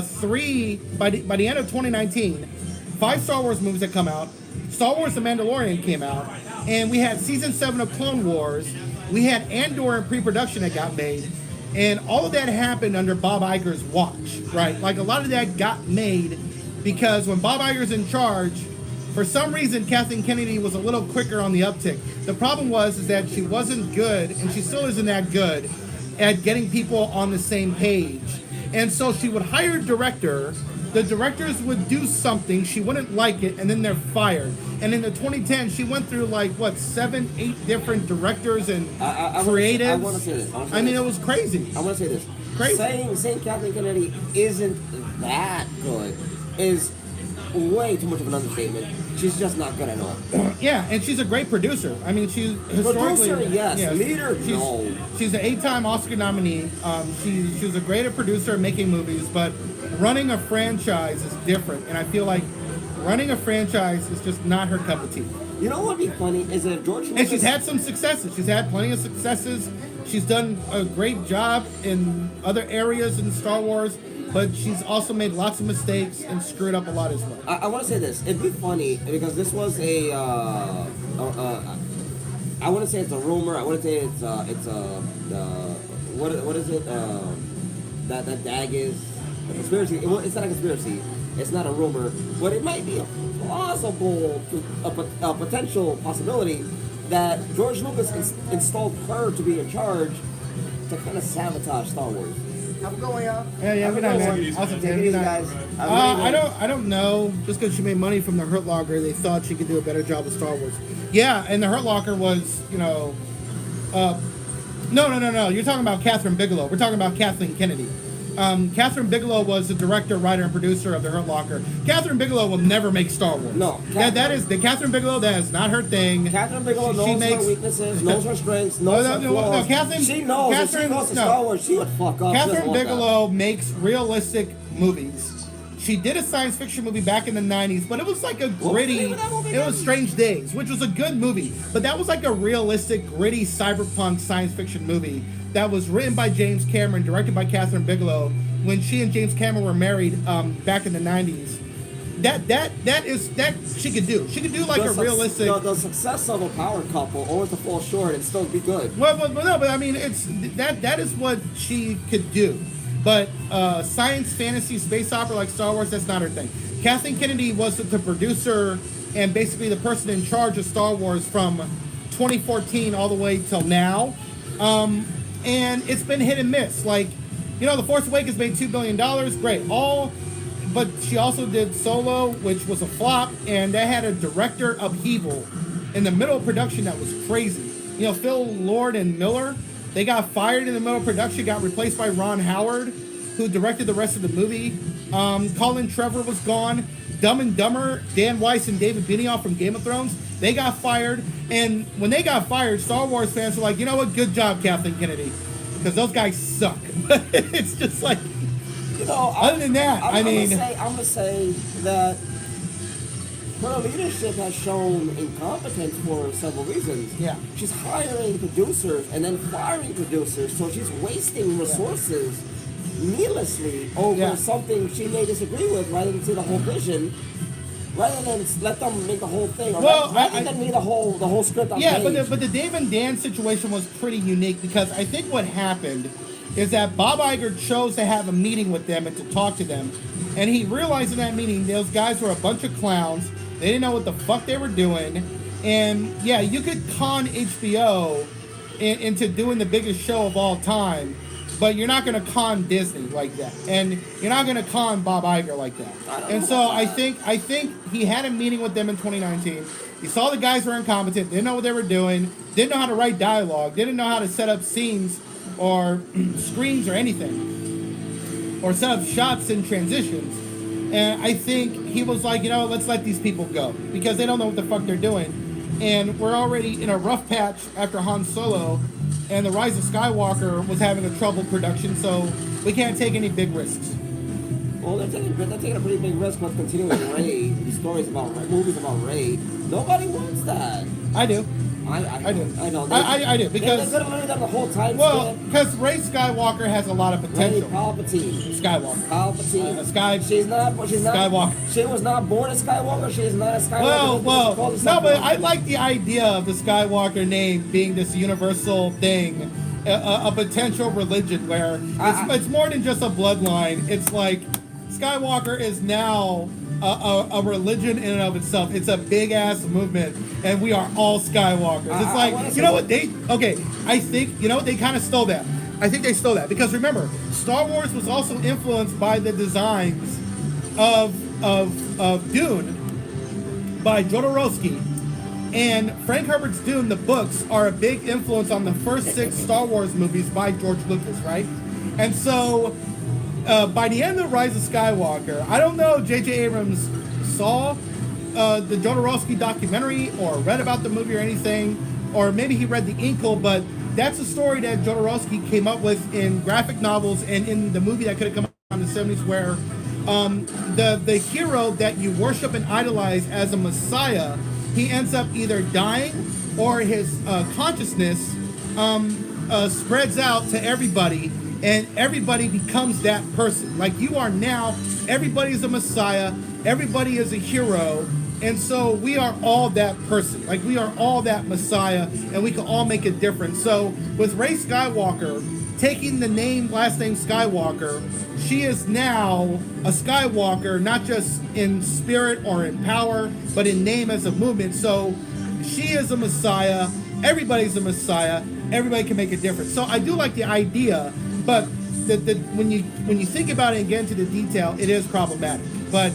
S1: three by the end of 2019, 5 Star Wars movies had come out. Star Wars: The Mandalorian came out, and we had season 7 of Clone Wars. We had Andor in pre-production that got made, and all of that happened under Bob Iger's watch, right? Like a lot of that got made because when Bob Iger's in charge, for some reason Kathleen Kennedy was a little quicker on the uptick. The problem is that she wasn't good, and she still isn't that good at getting people on the same page. And so she would hire a director. The directors would do something, she wouldn't like it, and then they're fired. And in the 2010, she went through 7, 8 different directors and creatives.
S2: I want to say this.
S1: I mean, it was crazy.
S2: I want to say this.
S1: Crazy.
S2: Saying Kathleen Kennedy isn't that good is way too much of an understatement. She's just not good at all.
S1: Yeah, and she's a great producer. I mean, she's historically...
S2: Producer, yes. Leader, no.
S1: She's an 8-time Oscar nominee. She was a great producer at making movies, but running a franchise is different. And I feel like running a franchise is just not her cup of tea.
S2: You know what would be funny is if George Lucas...
S1: And she's had some successes. She's had plenty of successes. She's done a great job in other areas in Star Wars, but she's also made lots of mistakes and screwed up a lot as well.
S2: I want to say this. It'd be funny because this was I want to say it's a rumor. I want to say it's what is it? That DAG is a conspiracy. It's not a conspiracy. It's not a rumor, but it might be a plausible, a potential possibility that George Lucas installed her to be in charge to kind of sabotage Star Wars. Have a good one, y'all.
S1: Yeah, good night, man. Awesome,
S2: Take it easy, guys.
S1: I don't know. Just because she made money from the Hurt Locker, they thought she could do a better job with Star Wars. Yeah, and the Hurt Locker was, no. You're talking about Catherine Bigelow. We're talking about Kathleen Kennedy. Catherine Bigelow was the director, writer, and producer of the Hurt Locker. Catherine Bigelow will never make Star Wars.
S2: No.
S1: That is the Catherine Bigelow. That is not her thing.
S2: Catherine Bigelow knows her weaknesses, knows her strengths, knows her flaws. She knows if she goes to Star Wars, she would fuck up.
S1: Catherine Bigelow makes realistic movies. She did a science fiction movie back in the 90s, but it was like a gritty... It was Strange Days, which was a good movie. But that was like a realistic, gritty, cyberpunk science fiction movie that was written by James Cameron, directed by Catherine Bigelow, when she and James Cameron were married back in the 90s. That she could do. She could do like a realistic...
S2: The success of a power couple, only to fall short and still be good.
S1: Well, but I mean, it's that is what she could do. But science, fantasy, space opera like Star Wars, that's not her thing. Kathleen Kennedy was the producer and basically the person in charge of Star Wars from 2014 all the way till now. And it's been hit and miss. Like, The Force Awakens made $2 billion. Great. But she also did Solo, which was a flop, and that had a director upheaval in the middle of production that was crazy. Phil Lord and Miller, they got fired in the middle of production, got replaced by Ron Howard, who directed the rest of the movie. Colin Trevor was gone. Dumb and Dumber, Dan Weiss and David Benioff from Game of Thrones, they got fired. And when they got fired, Star Wars fans were like, you know what, good job, Kathleen Kennedy. Because those guys suck. It's just like, other than that, I'm going
S2: to say that her leadership has shown incompetence for several reasons.
S1: Yeah.
S2: She's hiring producers and then firing producers, so she's wasting resources needlessly over something she may disagree with rather than see the whole vision, rather than let them make the whole thing, rather than me the whole script on page.
S1: But the Dave and Dan situation was pretty unique because I think what happened is that Bob Iger chose to have a meeting with them and to talk to them, and he realized in that meeting those guys were a bunch of clowns. They didn't know what the fuck they were doing, and yeah, you could con HBO into doing the biggest show of all time, but you're not going to con Disney like that, and you're not going to con Bob Iger like that. And so I think he had a meeting with them in 2019. He saw the guys were incompetent, didn't know what they were doing, didn't know how to write dialogue, didn't know how to set up scenes or screens or anything, or set up shots and transitions. And I think he was like, let's let these people go because they don't know what the fuck they're doing. And we're already in a rough patch after Han Solo, and The Rise of Skywalker was having a troubled production, so we can't take any big risks.
S2: Well, they're taking a pretty big risk with continuing Rey, stories about Rey, movies about Rey. Nobody wants that.
S1: I do. I did.
S2: I know.
S1: I did
S2: They
S1: because
S2: could have literally done the whole time
S1: well,
S2: skip.
S1: because Rey Skywalker has a lot of
S2: Lady
S1: potential.
S2: Palpatine.
S1: Skywalker.
S2: Palpatine. She's not.
S1: Skywalker.
S2: She was not born a Skywalker. She is not a Skywalker.
S1: Well,
S2: Called a
S1: no, but
S2: Skywalker.
S1: I like the idea of the Skywalker name being this universal thing, a potential religion where it's more than just a bloodline. It's like Skywalker is now a religion in and of itself. It's a big ass movement, and we are all Skywalkers. It's like, you know what I think, you know, they kind of stole that. I think they stole that because remember, Star Wars was also influenced by the designs of Dune by Jodorowsky. And Frank Herbert's Dune, the books, are a big influence on the first 6 Star Wars movies by George Lucas, right? And so, by the end of Rise of Skywalker, I don't know if J.J. Abrams saw the Jodorowsky documentary or read about the movie or anything, or maybe he read the Inkle, but that's a story that Jodorowsky came up with in graphic novels and in the movie that could have come out in the 70s where the hero that you worship and idolize as a messiah, he ends up either dying or his consciousness spreads out to everybody, and everybody becomes that person. Like you are now, everybody is a messiah, everybody is a hero, and so we are all that person. Like we are all that messiah, and we can all make a difference. So with Rey Skywalker taking the last name Skywalker, she is now a Skywalker, not just in spirit or in power, but in name as a movement. So she is a messiah, everybody's a messiah, everybody can make a difference. So I do like the idea, but when you think about it and get into the detail, it is problematic. But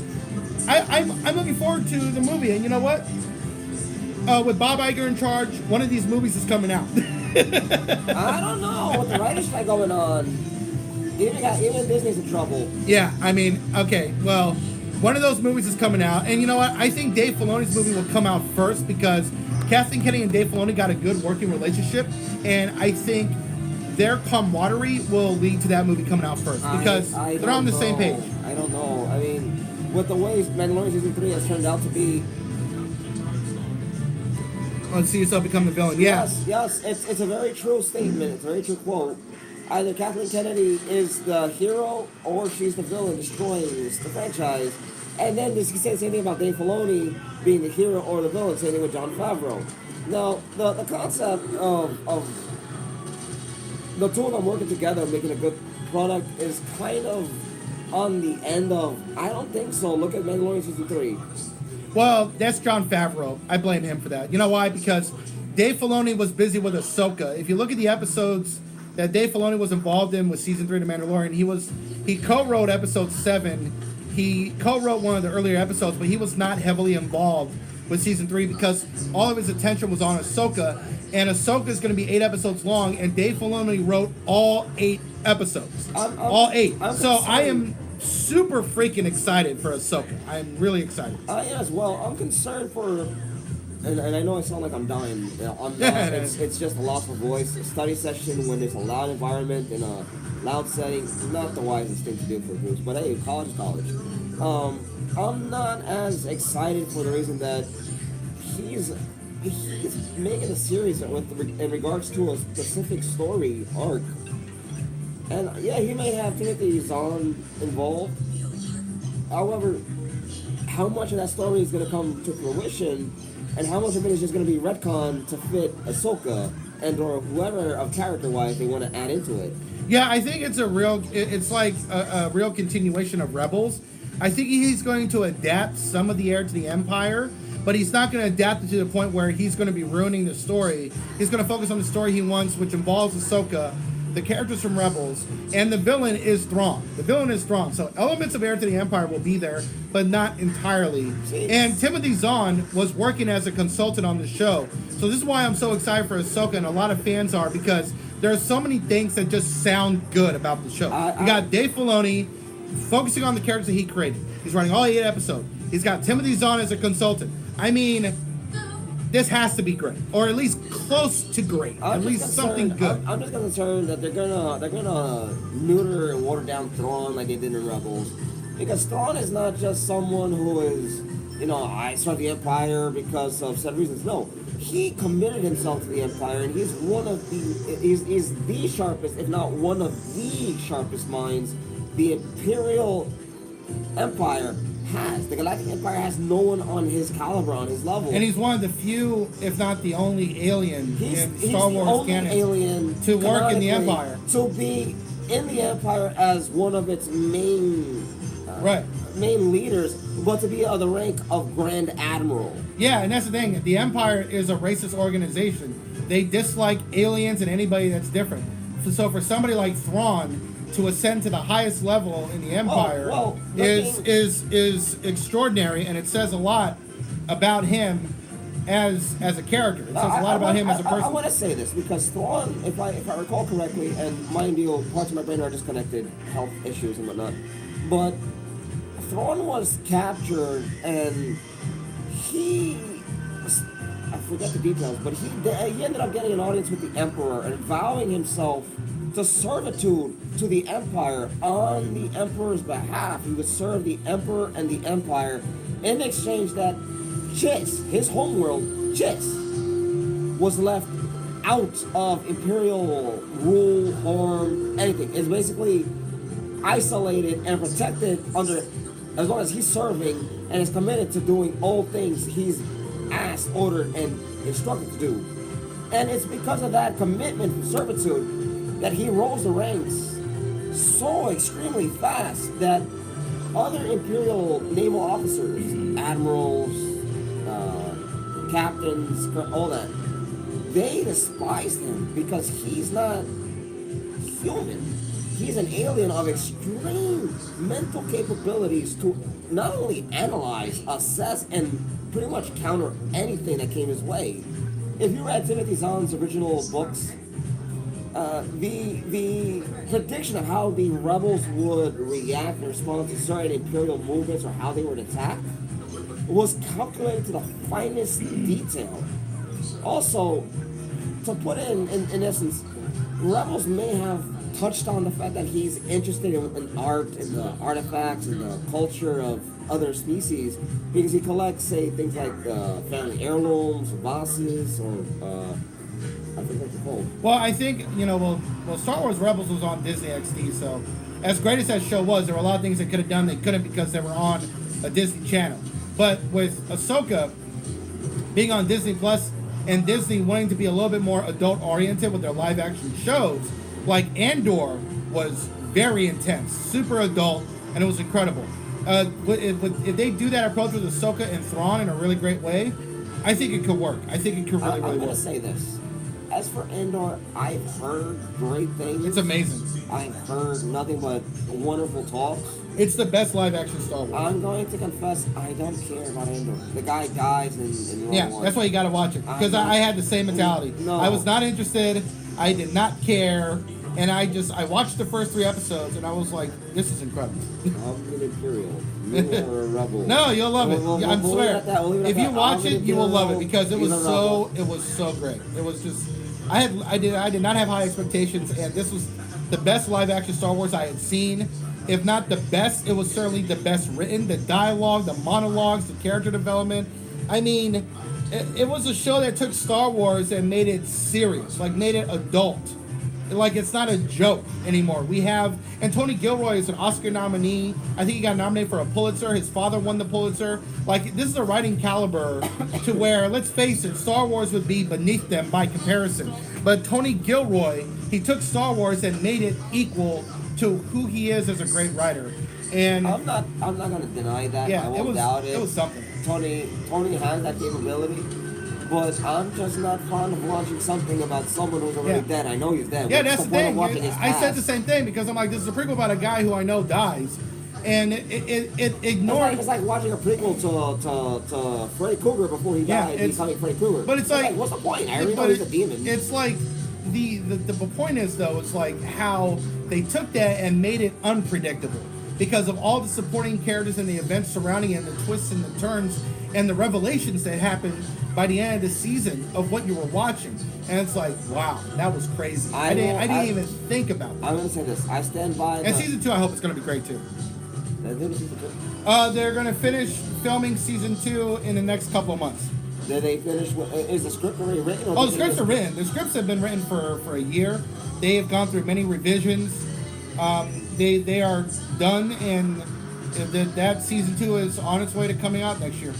S1: I'm looking forward to the movie, and you know what? With Bob Iger in charge, one of these movies is coming out.
S2: I don't know. With the writer's strike going on, even Disney's in trouble.
S1: Yeah, I mean, okay, well, one of those movies is coming out, and you know what? I think Dave Filoni's movie will come out first because Kathleen Kennedy and Dave Filoni got a good working relationship, and I think their camaraderie will lead to that movie coming out first because they're on the same page.
S2: I don't know. I mean, with the way Mandalorian Season 3 has turned out to be,
S1: Let's see yourself become the villain. Yeah.
S2: Yes, it's a very true statement. It's a very true quote. Either Kathleen Kennedy is the hero or she's the villain destroying the franchise. And then you can say the same thing about Dave Filoni being the hero or the villain, same thing with Jon Favreau. Now, the concept of the two of them working together making a good product is kind of on the end of, I don't think so. Look at Mandalorian Season 3.
S1: Well, that's Jon Favreau. I blame him for that. You know why? Because Dave Filoni was busy with Ahsoka. If you look at the episodes that Dave Filoni was involved in with Season 3 of The Mandalorian, he co-wrote Episode 7. He co-wrote one of the earlier episodes, but he was not heavily involved with Season 3 because all of his attention was on Ahsoka, and Ahsoka is going to be 8 episodes long, and Dave Filoni wrote all 8 episodes. All 8. So I am super freaking excited for Ahsoka. I'm really excited.
S2: Yes, well, I'm concerned for, and I know I sound like I'm dying. I'm not. It's just a loss of voice. A study session when there's a loud environment in a loud setting, not the wisest thing to do for groups. But hey, college is college. I'm not as excited for the reason that he's making a series in regards to a specific story arc. And yeah, he may have Timothy Zahn involved. However, how much of that story is going to come to fruition, and how much of it is just going to be retcon to fit Ahsoka and or whoever of character-wise they want to add into it?
S1: Yeah, I think it's it's like a real continuation of Rebels. I think he's going to adapt some of the Heir to the Empire, but he's not going to adapt it to the point where he's going to be ruining the story. He's going to focus on the story he wants, which involves Ahsoka, the characters from Rebels, and the villain is Thrawn. The villain is Thrawn. So elements of Heir to the Empire will be there, but not entirely. And Timothy Zahn was working as a consultant on the show. So this is why I'm so excited for Ahsoka, and a lot of fans are, because there are so many things that just sound good about the show. You got Dave Filoni focusing on the characters that he created. He's running all 8 episodes. He's got Timothy Zahn as a consultant. I mean, this has to be great, or at least close to great. At least something good.
S2: I'm just concerned that they're gonna neuter and water down Thrawn like they did in Rebels, because Thrawn is not just someone who is I started the Empire because of said reasons. No, he committed himself to the Empire, and he's he's the sharpest, if not one of the sharpest minds the Imperial Empire has. The Galactic Empire has no one on his caliber, on his level.
S1: And he's one of the few, if not the only alien in Star
S2: the
S1: Wars
S2: only
S1: canon
S2: alien
S1: to work in the
S2: canonically
S1: Empire.
S2: To be in the Empire as one of its main
S1: Right.
S2: main leaders, but to be of the rank of Grand Admiral.
S1: Yeah, and that's the thing. The Empire is a racist organization. They dislike aliens and anybody that's different. So for somebody like Thrawn to ascend to the highest level in the Empire is extraordinary, and it says a lot about him as a character. It says a lot about him as a person.
S2: I want to say this because Thrawn, if I recall correctly, and mind you, parts of my brain are disconnected, health issues and whatnot, but Thrawn was captured and I forget the details, but he ended up getting an audience with the Emperor and vowing himself to servitude to the Empire on the Emperor's behalf. He would serve the Emperor and the Empire in exchange that Chiss, his homeworld, Chiss, was left out of Imperial rule, harm, anything. It's basically isolated and protected as long as he's serving and is committed to doing all things he's asked, ordered, and instructed to do. And it's because of that commitment and servitude that he rose the ranks so extremely fast that other Imperial naval officers, admirals, captains, all that, they despised him because he's not human. He's an alien of extreme mental capabilities to not only analyze, assess, and pretty much counter anything that came his way. If you read Timothy Zahn's original books, the prediction of how the rebels would react and respond to certain Imperial movements or how they would attack was calculated to the finest detail. Also, to put it in essence, rebels may have touched on the fact that he's interested in art and the artifacts and the culture of other species because he collects, say, things like family heirlooms, vases, or I think what they're called.
S1: Well, I think, Star Wars Rebels was on Disney XD, so as great as that show was, there were a lot of things they could have done they couldn't because they were on a Disney Channel. But with Ahsoka being on Disney Plus and Disney wanting to be a little bit more adult-oriented with their live-action shows, like Andor was very intense, super adult, and it was incredible. If they do that approach with Ahsoka and Thrawn in a really great way, I think it could work. I think it could really
S2: I'm
S1: work.
S2: going to say this. As for Andor, I've heard great things.
S1: It's amazing.
S2: I've heard nothing but wonderful talks.
S1: It's the best live-action Star Wars.
S2: I'm going to confess, I don't care about Andor. The guy dies in Rogue One.
S1: That's why you got to watch it. Because I had the same mentality.
S2: No.
S1: I was not interested. I did not care. And I watched the first 3 episodes, and I was like, this is incredible.
S2: I'm an Imperial. You are a rebel.
S1: No, you'll love it. I swear. If you watch it, you will love it because it was so great. It was just, I did not have high expectations, and this was the best live-action Star Wars I had seen. If not the best, it was certainly the best written. The dialogue, the monologues, the character development. I mean, it was a show that took Star Wars and made it serious, like made it adult. Like, it's not a joke anymore. And Tony Gilroy is an Oscar nominee. I think he got nominated for a Pulitzer. His father won the Pulitzer. Like, this is a writing caliber to where, let's face it, Star Wars would be beneath them by comparison. But Tony Gilroy, he took Star Wars and made it equal to who he is as a great writer. And
S2: I'm not going to deny that.
S1: Yeah,
S2: I won't doubt it.
S1: It was something.
S2: Tony has that capability. But I'm just not fond of watching something about someone who's already dead. I know he's dead.
S1: Yeah,
S2: What's
S1: that's the
S2: point of
S1: thing.
S2: watching his
S1: I said
S2: past?
S1: the same thing because I'm like, this is a prequel about a guy who I know dies. And it ignored.
S2: It's like watching a prequel to Freddy Krueger before he died, becoming Freddy Krueger.
S1: But it's like,
S2: what's the point? I already know he's a demon.
S1: It's like the point is though, it's like how they took that and made it unpredictable because of all the supporting characters and the events surrounding it, and the twists and the turns and the revelations that happened by the end of the season of what you were watching. And it's like, wow, that was crazy. I didn't even think about that.
S2: I'm going to say this. I stand by.
S1: And season 2, I hope it's going to be great too. They're going to finish filming season 2 in the next couple of months.
S2: Did they finish? Is the script already written? Or
S1: Oh, the
S2: did they
S1: scripts
S2: just-
S1: are written. The scripts have been written for a year. They have gone through many revisions. They are done, and that season 2 is on its way to coming out next year.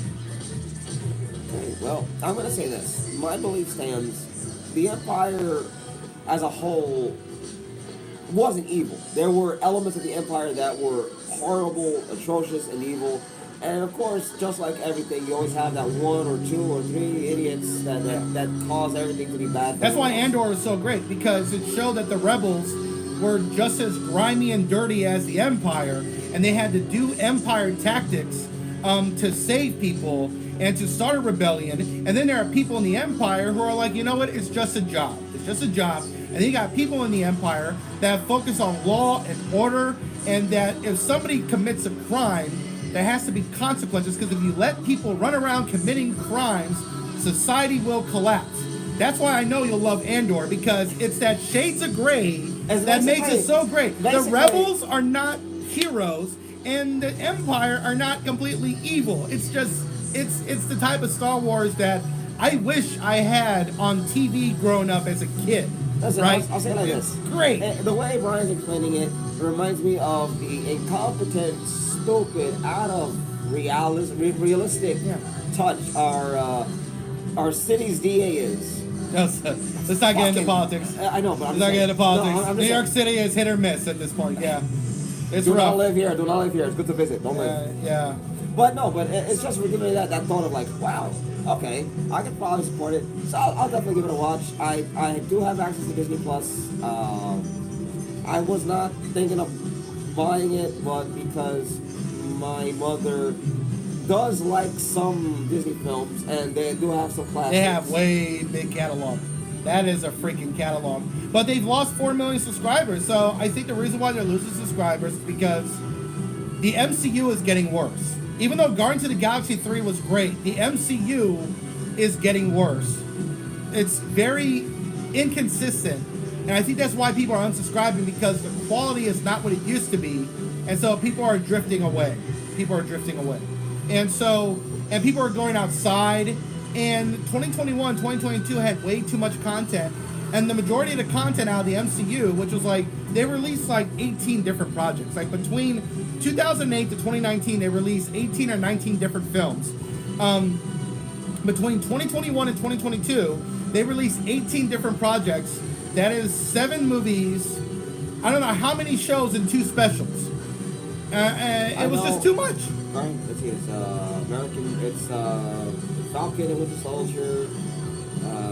S2: Okay, well, I'm going to say this. My belief stands. The Empire, as a whole, wasn't evil. There were elements of the Empire that were horrible, atrocious, and evil. And of course, just like everything, you always have that 1 or 2 or 3 idiots that cause everything to be bad.
S1: That's why Andor was so great, because it showed that the rebels were just as grimy and dirty as the Empire, and they had to do Empire tactics to save people and to start a rebellion. And then there are people in the Empire who are like, you know what, it's just a job. It's just a job. And then you got people in the Empire that focus on law and order, and that if somebody commits a crime, there has to be consequences, because if you let people run around committing crimes, society will collapse. That's why I know you'll love Andor, because it's that shades of gray that makes it so great. The
S2: Basically-
S1: rebels are not heroes, and the Empire are not completely evil. It's just, it's the type of Star Wars that I wish I had on TV growing up as a kid.
S2: Listen,
S1: right?
S2: I'll say it like this.
S1: Great.
S2: The way Brian's explaining it reminds me of the incompetent, stupid, out of realistic touch our city's DA is.
S1: Let's not get into
S2: Fucking-
S1: politics.
S2: I know, but I'm
S1: Let's not get into politics.
S2: No, I'm
S1: New
S2: just
S1: York
S2: saying,
S1: City is hit or miss at this point. Yeah, it's
S2: do
S1: rough.
S2: not live here. Do not live here. It's good to visit. Don't live.
S1: Yeah.
S2: But no, but it's just giving me that thought of like, wow, okay, I could probably support it. So I'll definitely give it a watch. I do have access to Disney Plus. I was not thinking of buying it, but because my mother does like some Disney films, and they do have some classics.
S1: They have way big catalog. That is a freaking catalog. But they've lost 4 million subscribers, so I think the reason why they're losing subscribers is because the MCU is getting worse. Even though Guardians of the Galaxy 3 was great, the MCU is getting worse. It's very inconsistent, and I think that's why people are unsubscribing, because the quality is not what it used to be, and so people are drifting away. And people are going outside, and 2021, 2022 had way too much content, and the majority of the content out of the MCU, which was like, they released like 18 different projects. Like between 2008 to 2019, they released 18 or 19 different films. Between 2021 and 2022, they released 18 different projects. That is 7 movies, I don't know how many shows, and 2 specials. It was just too much.
S2: Right? Let's see. It's It's Falcon and Winter Soldier.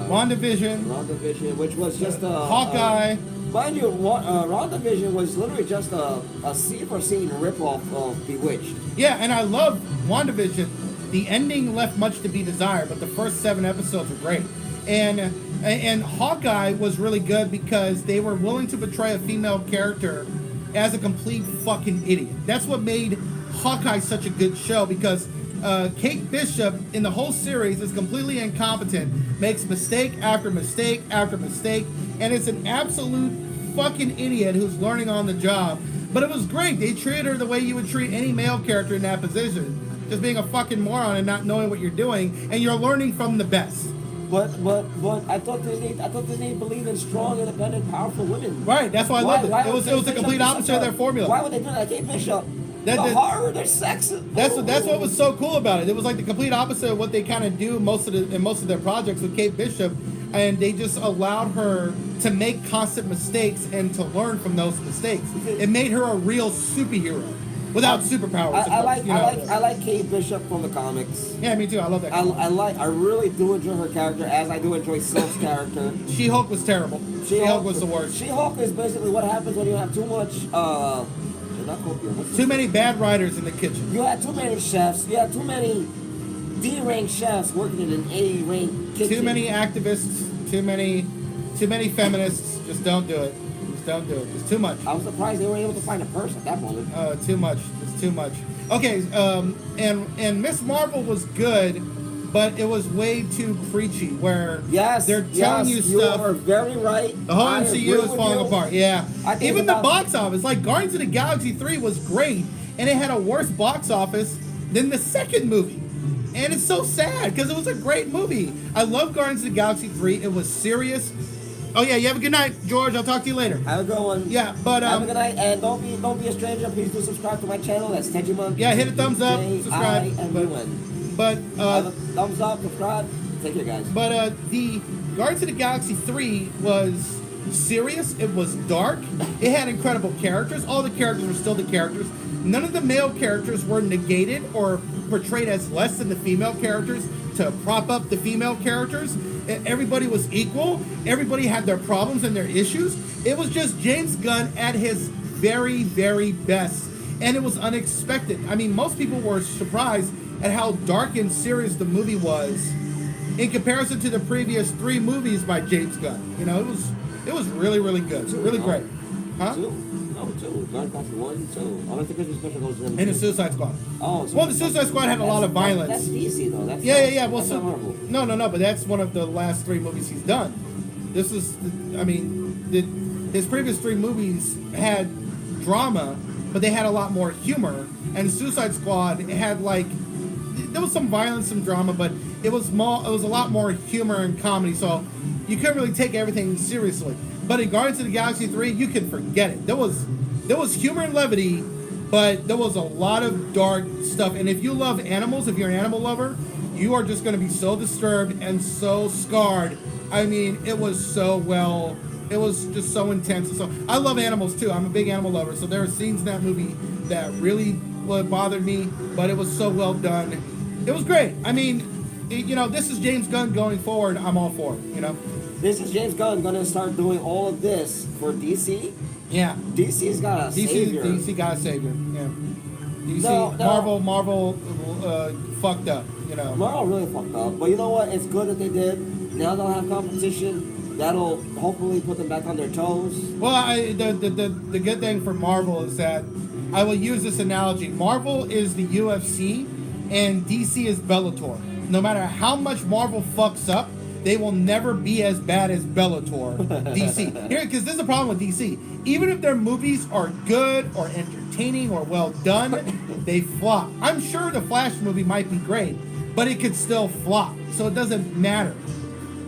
S1: WandaVision,
S2: which was just a
S1: Hawkeye.
S2: Mind you, WandaVision was literally just a scene for scene ripoff of Bewitched.
S1: Yeah, and I love WandaVision. The ending left much to be desired, but the first 7 episodes were great. And Hawkeye was really good because they were willing to portray a female character as a complete fucking idiot. That's what made Hawkeye such a good show, because Kate Bishop in the whole series is completely incompetent, makes mistake after mistake after mistake, and is an absolute fucking idiot who's learning on the job. But it was great. They treated her the way you would treat any male character in that position. Just being a fucking moron and not knowing what you're doing, and you're learning from the best.
S2: But I thought Disney believed in strong, independent, powerful women.
S1: Right, that's why I loved it.
S2: Why
S1: It was the complete opposite of their formula.
S2: Why would they do that? Kate Bishop. The horror, they're sexist.
S1: That's what was so cool about it. It was like the complete opposite of what they kind of do in most of their projects with Kate Bishop, and they just allowed her to make constant mistakes and to learn from those mistakes. It made her a real superhero without superpowers.
S2: I like Kate Bishop from the comics.
S1: Yeah, me too. I love that.
S2: I really do enjoy her character, as I do enjoy Silk's character.
S1: She-Hulk was terrible. She-Hulk was the worst.
S2: She-Hulk is basically what happens when you have too much.
S1: Too many bad writers in the kitchen.
S2: You had too many chefs. You had too many D-rank chefs working in an A-rank kitchen.
S1: Too many activists. Too many feminists. Just don't do it. Just don't do it. It's too much.
S2: I was surprised they were able to find a person at that moment.
S1: Too much. It's too much. Okay, and Miss Marvel was good, but it was way too preachy. Where they're telling you stuff.
S2: You are very right.
S1: The whole MCU is falling apart. Yeah. Even the box office, like Guardians of the Galaxy 3 was great, and it had a worse box office than the second movie. And it's so sad because it was a great movie. I love Guardians of the Galaxy 3. It was serious. Oh yeah, you have a good night, George. I'll talk to you later.
S2: Have a good one.
S1: Yeah, but
S2: have a good night, and don't be a stranger. Please do subscribe to my channel. That's Tejima.
S1: Yeah, hit a thumbs up, subscribe. But
S2: have a thumbs up, subscribe. Take care, guys.
S1: But the Guardians of the Galaxy 3 was serious. It was dark. It had incredible characters. All the characters were still the characters. None of the male characters were negated or portrayed as less than the female characters to prop up the female characters. Everybody was equal. Everybody had their problems and their issues. It was just James Gunn at his very, very best. And it was unexpected. I mean, most people were surprised at how dark and serious the movie was in comparison to the previous 3 movies by James Gunn. You know, it was really, really good. Really great. Huh?
S2: 2. Guardians of the Galaxy 1, 2. I don't think Christmas special goes in.
S1: And the Suicide Squad.
S2: Oh, so
S1: well, the Suicide Squad had a lot of violence.
S2: That's DC though. That's
S1: yeah. Well,
S2: that's not Marvel.
S1: No. But that's one of the last 3 movies he's done. This is, I mean, his previous 3 movies had drama, but they had a lot more humor. And Suicide Squad, it had there was some violence, some drama, but it was a lot more humor and comedy. So you couldn't really take everything seriously. But in Guardians of the Galaxy 3, you can forget it. There was humor and levity, but there was a lot of dark stuff. And if you love animals, if you're an animal lover, you are just going to be so disturbed and so scarred. I mean, it was just so intense. So I love animals too. I'm a big animal lover. So there are scenes in that movie that really bothered me, but it was so well done. It was great. I mean, this is James Gunn going forward. I'm all for it,
S2: This is James Gunn going to start doing all of this for DC.
S1: Yeah.
S2: DC's got a savior.
S1: DC got a savior. Yeah. DC,
S2: No.
S1: Marvel fucked up.
S2: Marvel really fucked up. But you know what? It's good that they did. Now they'll have competition. That'll hopefully put them back on their toes.
S1: Well, the good thing for Marvel is that I will use this analogy. Marvel is the UFC, and DC is Bellator. No matter how much Marvel fucks up, they will never be as bad as Bellator, DC. Here, because this is the problem with DC. Even if their movies are good or entertaining or well done, they flop. I'm sure the Flash movie might be great, but it could still flop. So it doesn't matter.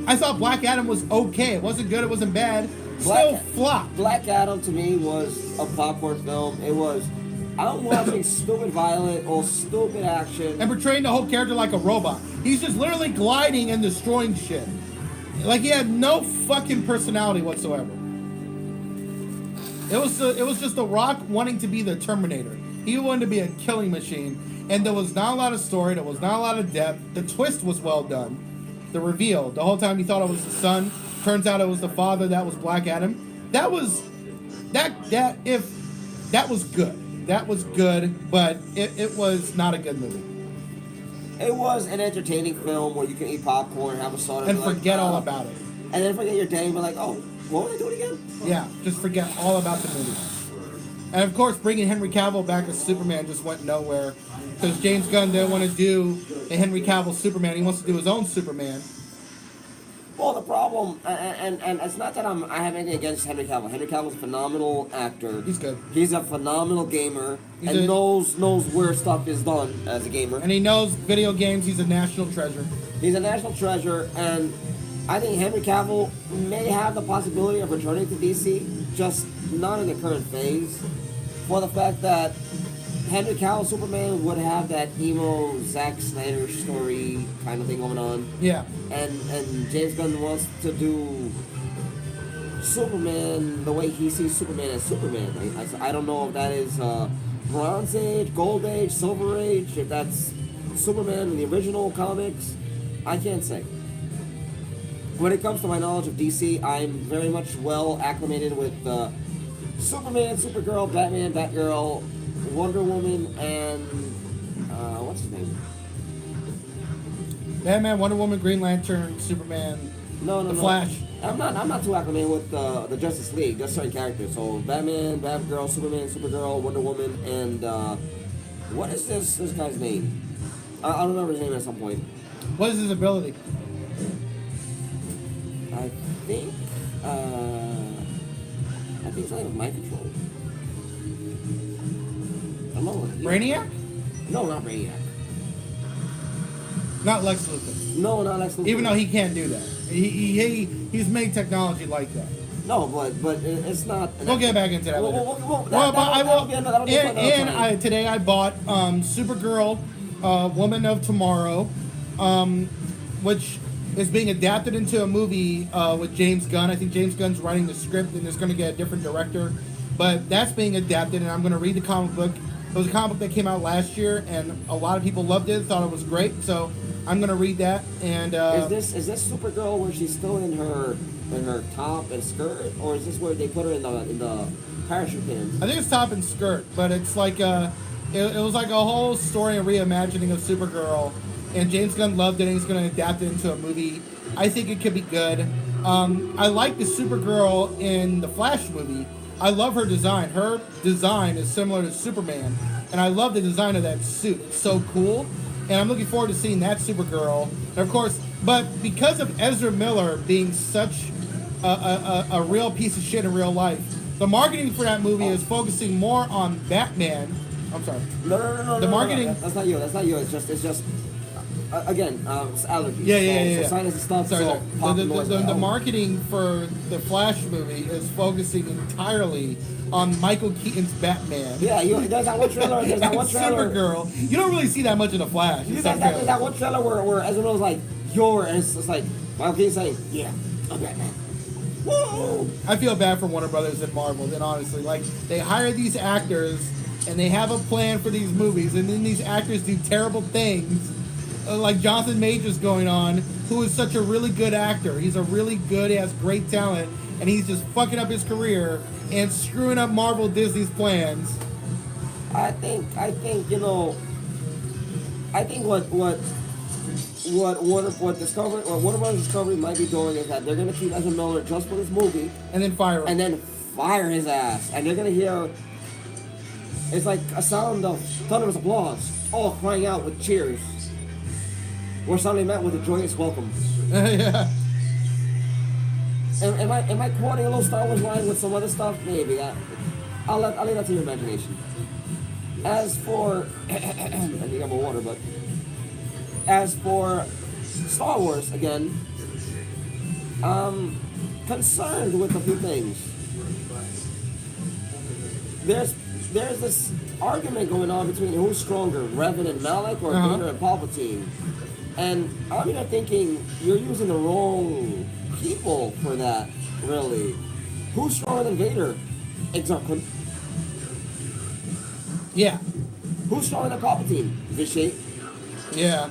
S1: I thought Black Adam was okay. It wasn't good. It wasn't bad. Still flopped.
S2: Black Adam to me was a popcorn film. It was. I'm watching stupid violence or stupid action.
S1: And portraying the whole character like a robot. He's just literally gliding and destroying shit. Like he had no fucking personality whatsoever. It was just The Rock wanting to be the Terminator. He wanted to be a killing machine. And there was not a lot of story. There was not a lot of depth. The twist was well done. The reveal. The whole time you thought it was the son. Turns out it was the father. That was Black Adam. That was good. That was good, but it was not a good movie.
S2: It was an entertaining film where you can eat popcorn, have a soda,
S1: and forget all about it.
S2: And then forget your day and be like, oh, what were they doing again?
S1: Yeah, just forget all about the movie. And of course, bringing Henry Cavill back as Superman just went nowhere because James Gunn didn't want to do a Henry Cavill Superman. He wants to do his own Superman.
S2: Well, the problem, and it's not that I have anything against Henry Cavill. Henry Cavill's a phenomenal actor.
S1: He's good.
S2: He's a phenomenal gamer and knows where stuff is done as a gamer.
S1: And he knows video games. He's a national treasure.
S2: He's a national treasure, and I think Henry Cavill may have the possibility of returning to DC, just not in the current phase, for the fact that Henry Cavill Superman would have that emo Zack Snyder story kind of thing going on.
S1: Yeah.
S2: And James Gunn wants to do Superman the way he sees Superman as Superman. I don't know if that is Bronze Age, Gold Age, Silver Age, if that's Superman in the original comics. I can't say. When it comes to my knowledge of DC, I'm very much well acclimated with Superman, Supergirl, Batman, Batgirl, Wonder Woman, and what's his name?
S1: Batman, Wonder Woman, Green Lantern, Superman, The Flash.
S2: I'm not too acclimated with the Justice League. Just certain characters. So Batman, Batgirl, Superman, Supergirl, Wonder Woman, and what is this guy's name? I'll remember his name at some point.
S1: What is his ability?
S2: I think it's like mind control.
S1: Brainiac?
S2: No, not Brainiac.
S1: Not Lex Luthor.
S2: No, not Lex Luthor.
S1: Even though he can't do that. He's made technology like that.
S2: No, but it's not.
S1: We'll get back into that later. Today I bought Supergirl, Woman of Tomorrow, which is being adapted into a movie with James Gunn. I think James Gunn's writing the script, and it's going to get a different director. But that's being adapted, and I'm going to read the comic book. It was a comic book that came out last year, and a lot of people loved it, thought it was great. So I'm going to read that. And
S2: is this Supergirl where she's still in her top and skirt, or is this where they put her in the parachute pins?
S1: I think it's top and skirt, but it's like it was like a whole story and reimagining of Supergirl, and James Gunn loved it, and he's going to adapt it into a movie. I think it could be good. I like the Supergirl in the Flash movie. I love her design. Her design is similar to Superman, and I love the design of that suit. It's so cool, and I'm looking forward to seeing that Supergirl. And of course, but because of Ezra Miller being such a real piece of shit in real life, the marketing for that movie is focusing more on Batman. I'm sorry.
S2: No.
S1: The marketing.
S2: No. That's not you. It's just. Again, it's allergies.
S1: Yeah.
S2: So sinus and stuff.
S1: Sorry. The
S2: The
S1: marketing for the Flash movie is focusing entirely on Michael Keaton's Batman.
S2: Yeah, there's that one trailer. There's that one trailer.
S1: Supergirl. You don't really see that much of the Flash.
S2: There's that one trailer where Ezra Miller's like, and it's like Michael Keaton saying, "Yeah, I'm Batman." Whoa!
S1: I feel bad for Warner Brothers and Marvel. Then honestly, like they hire these actors and they have a plan for these movies, and then these actors do terrible things. Like Jonathan Majors going on, who is such a really good actor. He's a really good, he has great talent, and he's just fucking up his career and screwing up Marvel Disney's plans.
S2: I think what Warner Brothers Discovery might be doing is that they're gonna keep Ezra Miller just for this movie,
S1: And then fire him.
S2: and then fire his ass, and they're gonna hear. It's like a sound of thunderous applause, all crying out with cheers. We're suddenly met with a joyous welcome.
S1: Yeah.
S2: Am I quoting a little Star Wars line with some other stuff? Maybe. I'll leave that to your imagination. As for, I think I'm a water, but as for Star Wars again, I'm concerned with a few things. There's this argument going on between who's stronger, Revan and Malak, or Vader and Palpatine. And I'm here thinking you're using the wrong people for that, really. Who's stronger than Vader? Exactly.
S1: Yeah.
S2: Who's stronger than Palpatine? Vishay.
S1: Yeah.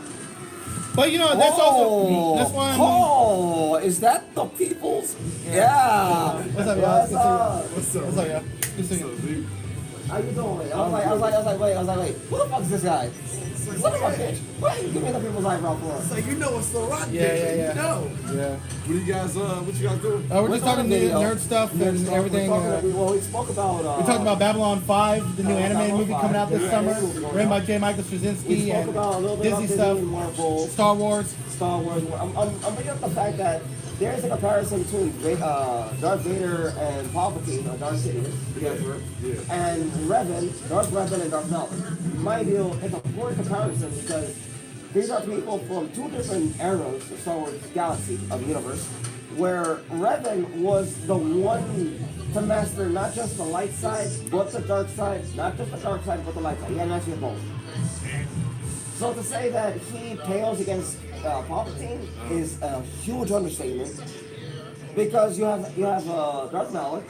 S1: But that's also that's why
S2: is that the people's? Yeah.
S1: What's up,
S2: Yes,
S1: y'all?
S3: What's up?
S1: What's up, y'all? Good seeing you.
S3: dude?
S2: How you doing? I was like, wait, who the fuck is this guy? Son of a bitch. Why are you giving the people's eyebrow for?
S3: It's like, you know what's the rock?
S1: Yeah.
S3: You know.
S1: Yeah.
S3: What you guys doing?
S1: We're just talking nerd stuff and everything.
S2: We spoke about.
S1: We talked about Babylon 5, the new animated
S2: Babylon
S1: movie
S2: 5,
S1: coming out this
S2: yeah,
S1: summer,
S2: it's going
S1: written by
S2: out.
S1: J. Michael
S2: We
S1: Straczynski
S2: spoke
S1: and
S2: about a little bit
S1: Disney
S2: about
S1: stuff,
S2: Disney, Marvel,
S1: Star Wars.
S2: Star Wars. I'm bringing up the fact that there is a comparison between Darth Vader and Palpatine, or Darth Sidious, the Emperor, and Darth Revan and Darth Malak. My deal, it's a poor comparison because these are people from two different eras of Star Wars galaxy, of the universe, where Revan was the one to master not just the light side, but the dark side, not just the dark side, but the light side. He had mastery of both. So to say that he pales against Palpatine is a huge understatement, because you have Darth Malak,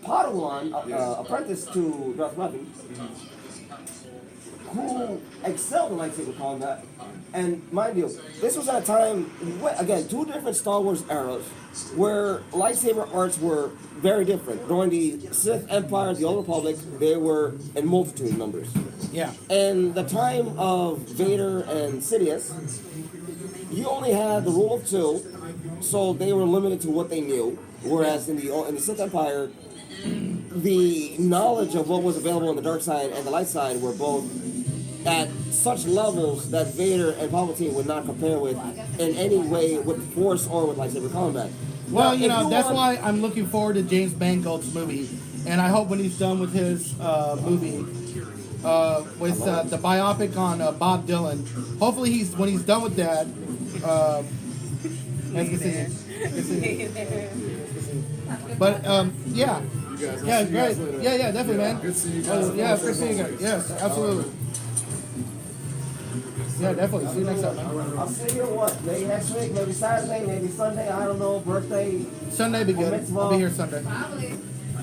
S2: Padawan, apprentice to Darth Revan, who excelled in lightsaber combat. And mind you, this was at a time, again, two different Star Wars eras, where lightsaber arts were very different. During the Sith Empire, the Old Republic, they were in multitude numbers.
S1: Yeah.
S2: And the time of Vader and Sidious, you only had the rule of two, so they were limited to what they knew. Whereas in the Sith Empire, the knowledge of what was available on the dark side and the light side were both at such levels that Vader and Palpatine would not compare with in any way with Force or with lightsaber combat.
S1: Well,
S2: Now, if
S1: that's
S2: want-
S1: why I'm looking forward to James Mangold's movie, and I hope when he's done with his movie with the biopic on Bob Dylan. Hopefully, when he's done with that. As you can see. But yeah.
S3: You guys, I'll
S1: Yeah,
S3: see you guys
S1: great.
S3: later.
S1: Yeah, definitely, man.
S3: Good seeing you guys.
S1: Yeah, good seeing you guys. Yes, absolutely. Yeah, definitely. See you next time, man.
S2: I'll see you what? Maybe next week, maybe Saturday, maybe Sunday. I don't know. Birthday.
S1: Sunday be good. I'll be here Sunday.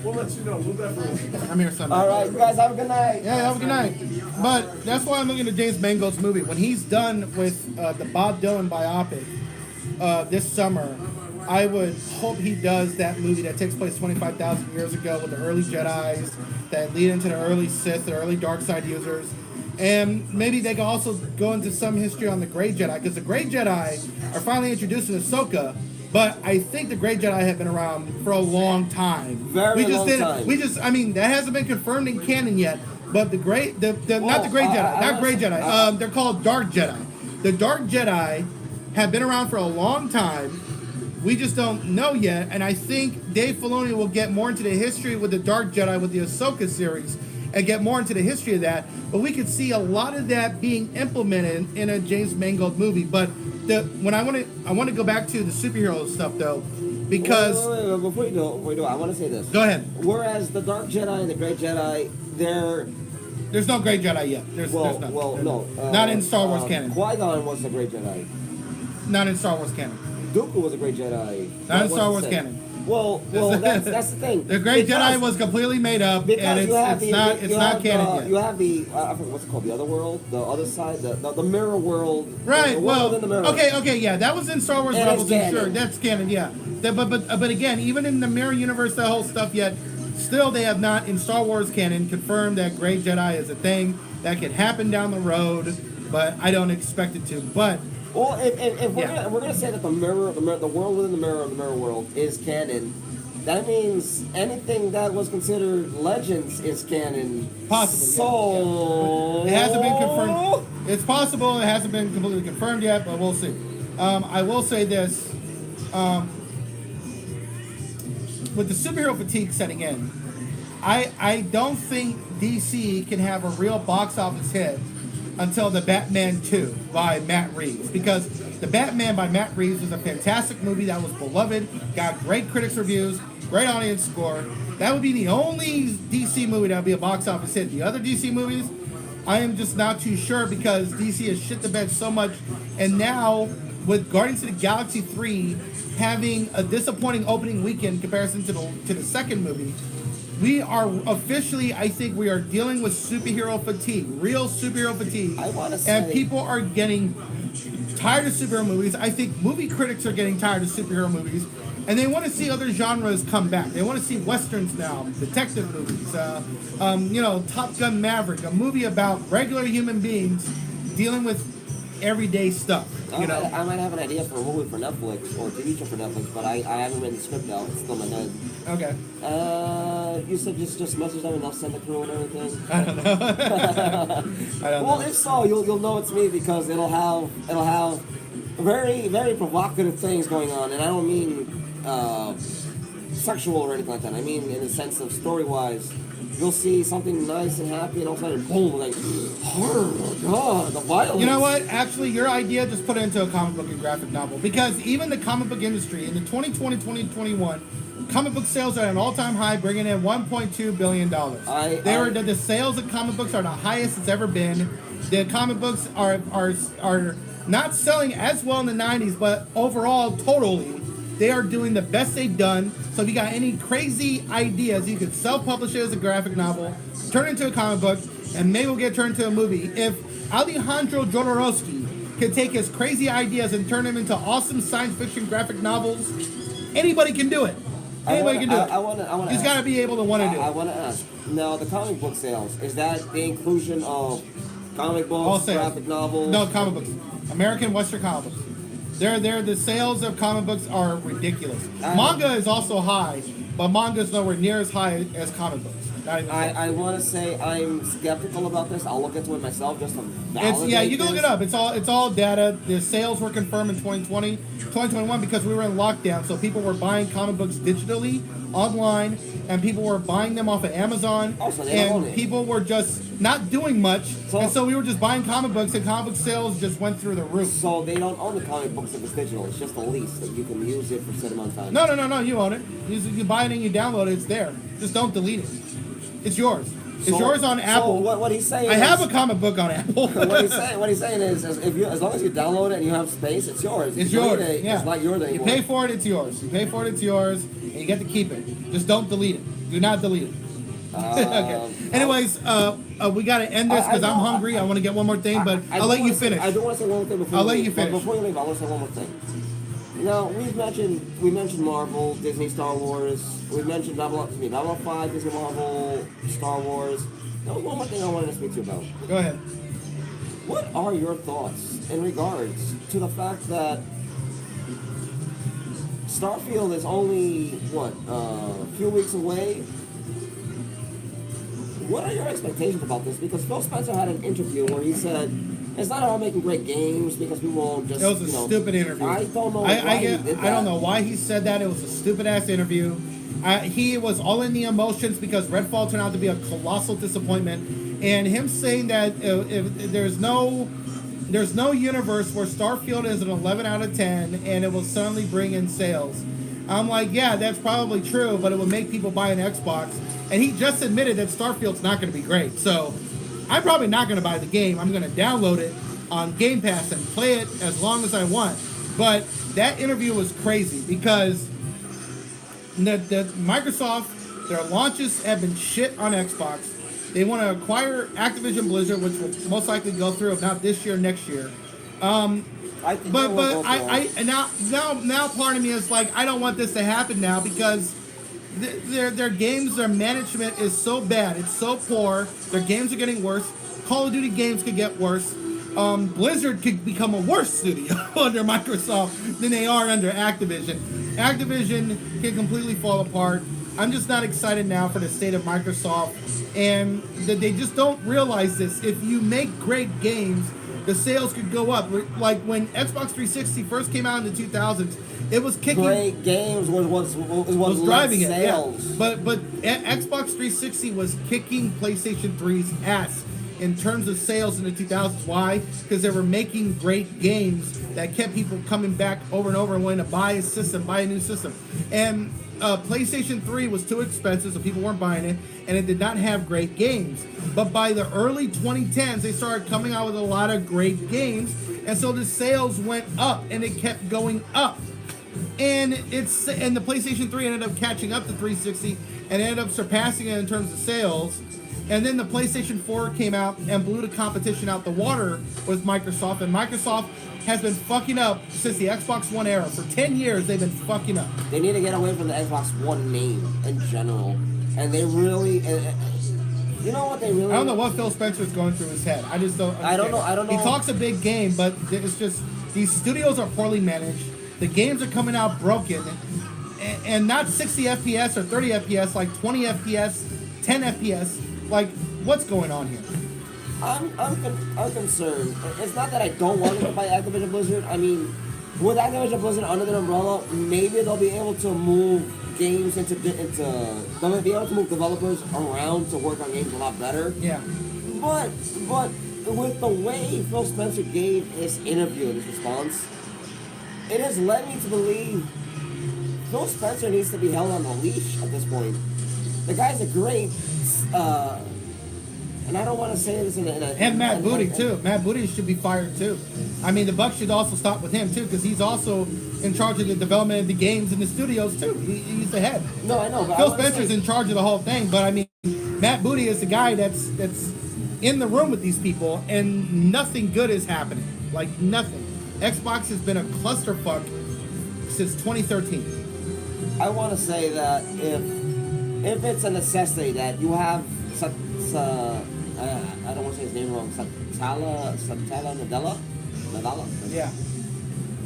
S3: We'll let you know. We'll definitely.
S1: I'm here Sunday.
S2: All right, you guys have a good night.
S1: Yeah, have a good night. But that's why I'm looking at James Mangold's movie. When he's done with the Bob Dylan biopic this summer, I would hope he does that movie that takes place 25,000 years ago with the early Jedis that lead into the early Sith, the early dark side users. And maybe they can also go into some history on the Grey Jedi, because the Grey Jedi are finally introduced in Ahsoka. But I think the Grey Jedi have been around for a long time.
S2: Very long time.
S1: I mean, that hasn't been confirmed in canon yet. But not the Grey Jedi, not Grey Jedi. They're called Dark Jedi. The Dark Jedi have been around for a long time. We just don't know yet. And I think Dave Filoni will get more into the history with the Dark Jedi with the Ahsoka series and get more into the history of that. But we could see a lot of that being implemented in a James Mangold movie. But I want to go back to the superhero stuff though, because
S2: Wait, before you do, I want to say this.
S1: Go ahead.
S2: Whereas the Dark Jedi and the Great Jedi,
S1: There's no Great Jedi yet. There's none.
S2: no.
S1: Not in Star Wars canon.
S2: Qui-Gon was the Great Jedi.
S1: Not in Star Wars canon.
S2: Dooku was a Great Jedi.
S1: Not in
S2: What
S1: Star
S2: was
S1: Wars
S2: it say?
S1: canon.
S2: Well, that's the thing.
S1: The Great
S2: Because-
S1: Jedi was completely made up,
S2: Because
S1: and
S2: you have
S1: it's not canon
S2: You
S1: yet.
S2: have the I forget what's it called, the other world, the other side, the mirror world.
S1: Right.
S2: The
S1: Well.
S2: world in the mirror.
S1: Okay. Yeah, that was in Star Wars
S2: And
S1: Rebels.
S2: it's
S1: I'm sure
S2: canon.
S1: that's canon. Yeah. But again, even in the mirror universe, that whole stuff yet, still they have not in Star Wars canon confirmed that Great Jedi is a thing that could happen down the road. But I don't expect it to. But
S2: Well, if
S1: Yeah.
S2: we're gonna say that the world within the mirror world is canon, that means anything that was considered legends is canon.
S1: Possibly, yeah.
S2: So
S1: it hasn't been confirmed. It's possible. It hasn't been completely confirmed yet, but we'll see. I will say this. With the superhero fatigue setting in, I don't think DC can have a real box office hit until the Batman 2 by Matt Reeves. Because the Batman by Matt Reeves was a fantastic movie that was beloved, got great critics reviews, great audience score. That would be the only DC movie that would be a box office hit. The other DC movies, I am just not too sure because DC has shit the bed so much. And now, with Guardians of the Galaxy 3 having a disappointing opening weekend in comparison to the second movie, we are officially, I think we are dealing with superhero fatigue, real superhero fatigue.
S2: I wanna
S1: And
S2: say-
S1: people are getting tired of superhero movies. I think movie critics are getting tired of superhero movies. And they want to see other genres come back. They want to see westerns now, detective movies, Top Gun Maverick, a movie about regular human beings dealing with everyday stuff.
S2: I might have an idea for a movie for Netflix or a TV show for Netflix, but I haven't written the script out. It's still in my head.
S1: Okay.
S2: You said just message them and they'll send the crew and everything.
S1: I don't know. I don't
S2: Well,
S1: know.
S2: if so, you'll know it's me because it'll have very very provocative things going on, and I don't mean sexual or anything like that. I mean in the sense of story wise. You'll see something nice and happy, and all of a sudden, boom, like, oh my god, the violence.
S1: You know what? Actually, your idea just put it into a comic book and graphic novel. Because even the comic book industry, in the 2020-2021, comic book sales are at an all-time high, bringing in $1.2 billion. The sales of comic books are the highest it's ever been. The comic books are not selling as well in the 90s, but overall, totally, they are doing the best they've done. So if you got any crazy ideas, you could self-publish it as a graphic novel, turn it into a comic book, and maybe we'll get turned into a movie. If Alejandro Jodorowsky could take his crazy ideas and turn them into awesome science fiction graphic novels, anybody can do it. Anybody can do it.
S2: I want
S1: He's got to be able to want to do
S2: I
S1: it.
S2: want to ask. Now, the comic book sales, is that the inclusion of comic
S1: All
S2: books,
S1: sales.
S2: graphic novels?
S1: No, comic books. American Western comic books. The sales of comic books are ridiculous. Manga is also high, but manga's nowhere near as high as comic books. Not even close.
S2: I want to say I'm skeptical about this. I'll look into it myself just to validate
S1: Yeah, you can look
S2: this.
S1: it up. It's all data. The sales were confirmed in 2020, 2021 because we were in lockdown, so people were buying comic books digitally online, and people were buying them off of Amazon,
S2: Also, they don't own
S1: and
S2: it.
S1: people were just not doing much,
S2: So-
S1: and so we were just buying comic books, and comic book sales just went through the roof.
S2: So they don't own the comic books if it's digital. It's just a lease that you can use it for a set amount of time.
S1: No, you own it. You buy it and you download it. It's there. Just don't delete it. It's yours. It's yours on Apple.
S2: So what he's saying
S1: I have
S2: is,
S1: a comic book on Apple.
S2: what he's saying is if you, as long as you download it and you have space, it's yours. If
S1: It's
S2: you delete
S1: yours.
S2: it,
S1: Yeah.
S2: It's not yours
S1: You
S2: anymore.
S1: pay for it, it's yours. You pay for it, it's yours, and you get to keep it. Just don't delete it. Do not delete it. Okay. Anyways, we got to end this because I'm hungry. I want to get one more thing, but I'll let you finish.
S2: I do want to say one more thing before
S1: I'll
S2: you
S1: let
S2: leave.
S1: you finish.
S2: But before you leave, I want to say one more thing. Now we mentioned Marvel, Disney, Star Wars. We mentioned Babylon 5, Disney, Marvel, Star Wars. There was one more thing I wanted to speak to you about.
S1: Go ahead.
S2: What are your thoughts in regards to the fact that Starfield is only a few weeks away? What are your expectations about this? Because Phil Spencer had an interview where he said it's not about making great games because we won't just.
S1: It was a stupid interview.
S2: I don't know.
S1: I
S2: why he did
S1: I don't
S2: that.
S1: know why he said that. It was a stupid ass interview. He was all in the emotions because Redfall turned out to be a colossal disappointment, and him saying that if there's no universe where Starfield is an 11 out of 10 and it will suddenly bring in sales. I'm like, yeah, that's probably true, but it would make people buy an Xbox. And he just admitted that Starfield's not going to be great. So I'm probably not going to buy the game. I'm going to download it on Game Pass and play it as long as I want. But that interview was crazy because the Microsoft, their launches have been shit on Xbox. They want to acquire Activision Blizzard, which will most likely go through, if not this year, next year.
S2: I think
S1: But
S2: they will go for it.
S1: and now part of me is like, I don't want this to happen now because their games, their management is so bad. It's so poor. Their games are getting worse. Call of Duty games could get worse. Blizzard could become a worse studio under Microsoft than they are under Activision. Activision can completely fall apart. I'm just not excited now for the state of Microsoft, and that they just don't realize this. If you make great games, the sales could go up. Like when Xbox 360 first came out in the 2000s, it was kicking.
S2: Great games was
S1: Driving it,
S2: sales.
S1: yeah. But Xbox 360 was kicking PlayStation 3's ass in terms of sales in the 2000s. Why? Because they were making great games that kept people coming back over and over and wanting to buy a new system. And PlayStation 3 was too expensive, so people weren't buying it, and it did not have great games. But by the early 2010s, they started coming out with a lot of great games, and so the sales went up, and it kept going up. And the PlayStation 3 ended up catching up to 360 and ended up surpassing it in terms of sales. And then the PlayStation 4 came out and blew the competition out the water with Microsoft. And Microsoft has been fucking up since the Xbox One era. For 10 years, they've been fucking up.
S2: They need to get away from the Xbox One name in general, and they really. You know what they really?
S1: I don't know what Phil Spencer's going through his head. I just don't understand.
S2: I don't know.
S1: He talks a big game, but it's just these studios are poorly managed. The games are coming out broken, and not 60 FPS or 30 FPS, like 20 FPS, 10 FPS. Like, what's going on here?
S2: I'm concerned. It's not that I don't want to buy Activision Blizzard. I mean, with Activision Blizzard under their umbrella, maybe they'll be able to move games they'll be able to move developers around to work on games a lot better.
S1: Yeah.
S2: But with the way Phil Spencer gave his interview and his response, it has led me to believe Phil Spencer needs to be held on the leash at this point. The guy's a great, and I don't want to say this in a
S1: And Matt Booty, too. Matt Booty should be fired, too. I mean, the buck should also stop with him, too, because he's also in charge of the development of the games in the studios, too. He's the head.
S2: No, I know. But
S1: Phil Spencer's in charge of the whole thing, but I mean, Matt Booty is the guy that's in the room with these people, and nothing good is happening. Like, nothing. Xbox has been a clusterfuck since 2013.
S2: I want to say that if it's a necessity that you have, I don't want to say his name wrong, Satya Nadella.
S1: Yeah.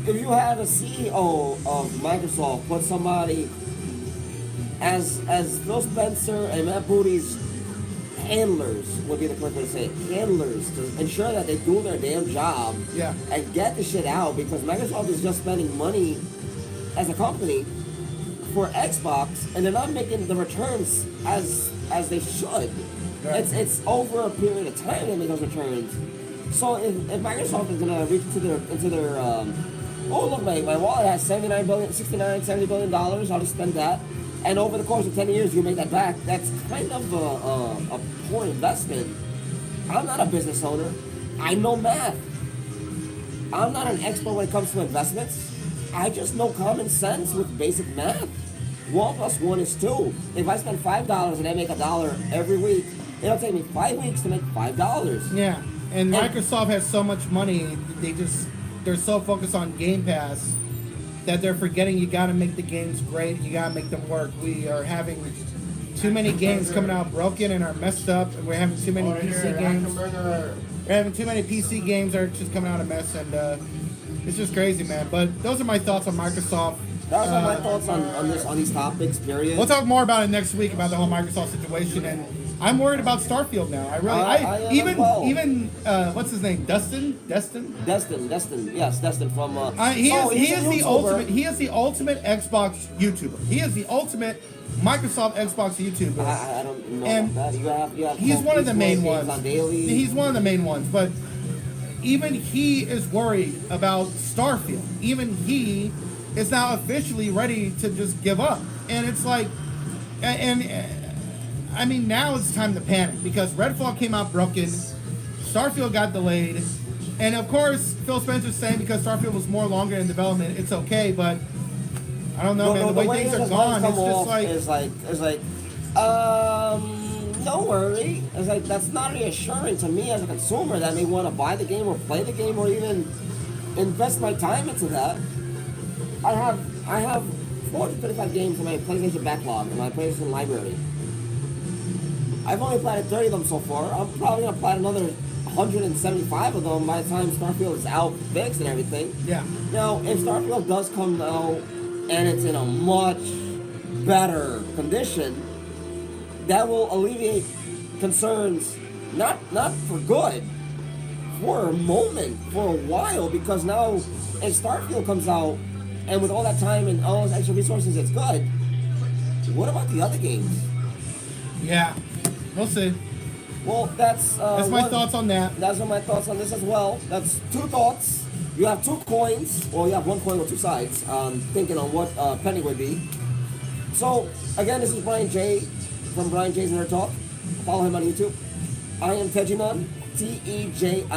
S2: If you have a CEO of Microsoft put somebody as Phil Spencer and Matt Booty's handlers would be the correct way to say it, handlers to ensure that they do their damn job
S1: Yeah.
S2: and get the shit out, because Microsoft is just spending money as a company for Xbox and they're not making the returns as they should.
S1: Right.
S2: It's over a period of time they make those returns. So if Microsoft is gonna reach into their oh look, my wallet has 70 billion dollars, I'll just spend that. And over the course of 10 years, you make that back. That's kind of a poor investment. I'm not a business owner. I know math. I'm not an expert when it comes to investments. I just know common sense with basic math. 1 + 1 is 2. If I spend $5 and I make $1 every week, it'll take me 5 weeks to make $5.
S1: Yeah, and Microsoft has so much money, they're so focused on Game Pass that they're forgetting you got to make the games great. You got to make them work. We are having too many games coming out broken and are messed up, and we're having too many PC games. We're having too many PC games that are just coming out a mess, and it's just crazy, man. But those are my thoughts on Microsoft.
S2: Those are my thoughts on these topics. Period.
S1: We'll talk more about it next week about the whole Microsoft situation, and I'm worried about Starfield now. I
S2: I am
S1: even
S2: as well.
S1: even what's his name? Destin?
S2: Destin, yes, Destin from.
S1: He
S2: so
S1: is
S2: he's a
S1: the
S2: YouTuber.
S1: ultimate. He is the ultimate Xbox YouTuber. He is the ultimate Microsoft Xbox YouTuber.
S2: I don't know
S1: And
S2: about that. You have
S1: He's one of the main
S2: games
S1: ones.
S2: on daily.
S1: He's one of the main ones, but even he is worried about Starfield. Even he is now officially ready to just give up. And it's like, and I mean, now it's time to panic because Redfall came out broken, Starfield got delayed, and of course Phil Spencer's saying because Starfield was more longer in development, it's okay. But I don't know, man. The way things are gone, it's just like
S2: it's like, don't worry. It's like that's not reassuring to me as a consumer that may want to buy the game or play the game or even invest my time into that. I have 40 to 35 games in my PlayStation backlog in my PlayStation library. I've only played 30 of them so far. I'm probably gonna play another 175 of them by the time Starfield is out, fixed, and everything.
S1: yeah.
S2: Now, if Starfield does come out and it's in a much better condition, that will alleviate concerns, not for good, for a moment, for a while, because now if Starfield comes out and with all that time and all those extra resources, it's good. What about the other games?
S1: Yeah, we'll see.
S2: Well, that's
S1: my
S2: one-
S1: thoughts on that.
S2: That's my thoughts on this as well. That's 2 thoughts. You have 2 coins, or you have 1 coin with 2 sides. Thinking on what penny would be. So again, this is Brian J from Brian J's Nerd Talk. Follow him on YouTube. I am Tejimun, Tejimun.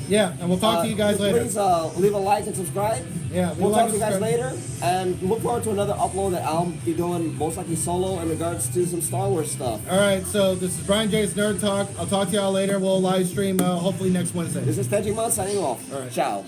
S1: Yeah, and we'll talk to you guys later.
S2: Please leave a like and subscribe.
S1: Yeah, leave a
S2: we'll
S1: like
S2: talk to you guys
S1: and
S2: later, and look forward to another upload that I'll be doing most likely solo in regards to some Star Wars stuff.
S1: All right, so this is Brian J's Nerd Talk. I'll talk to y'all later. We'll live stream hopefully next Wednesday.
S2: This is Tejimun signing off.
S1: All right.
S2: Ciao.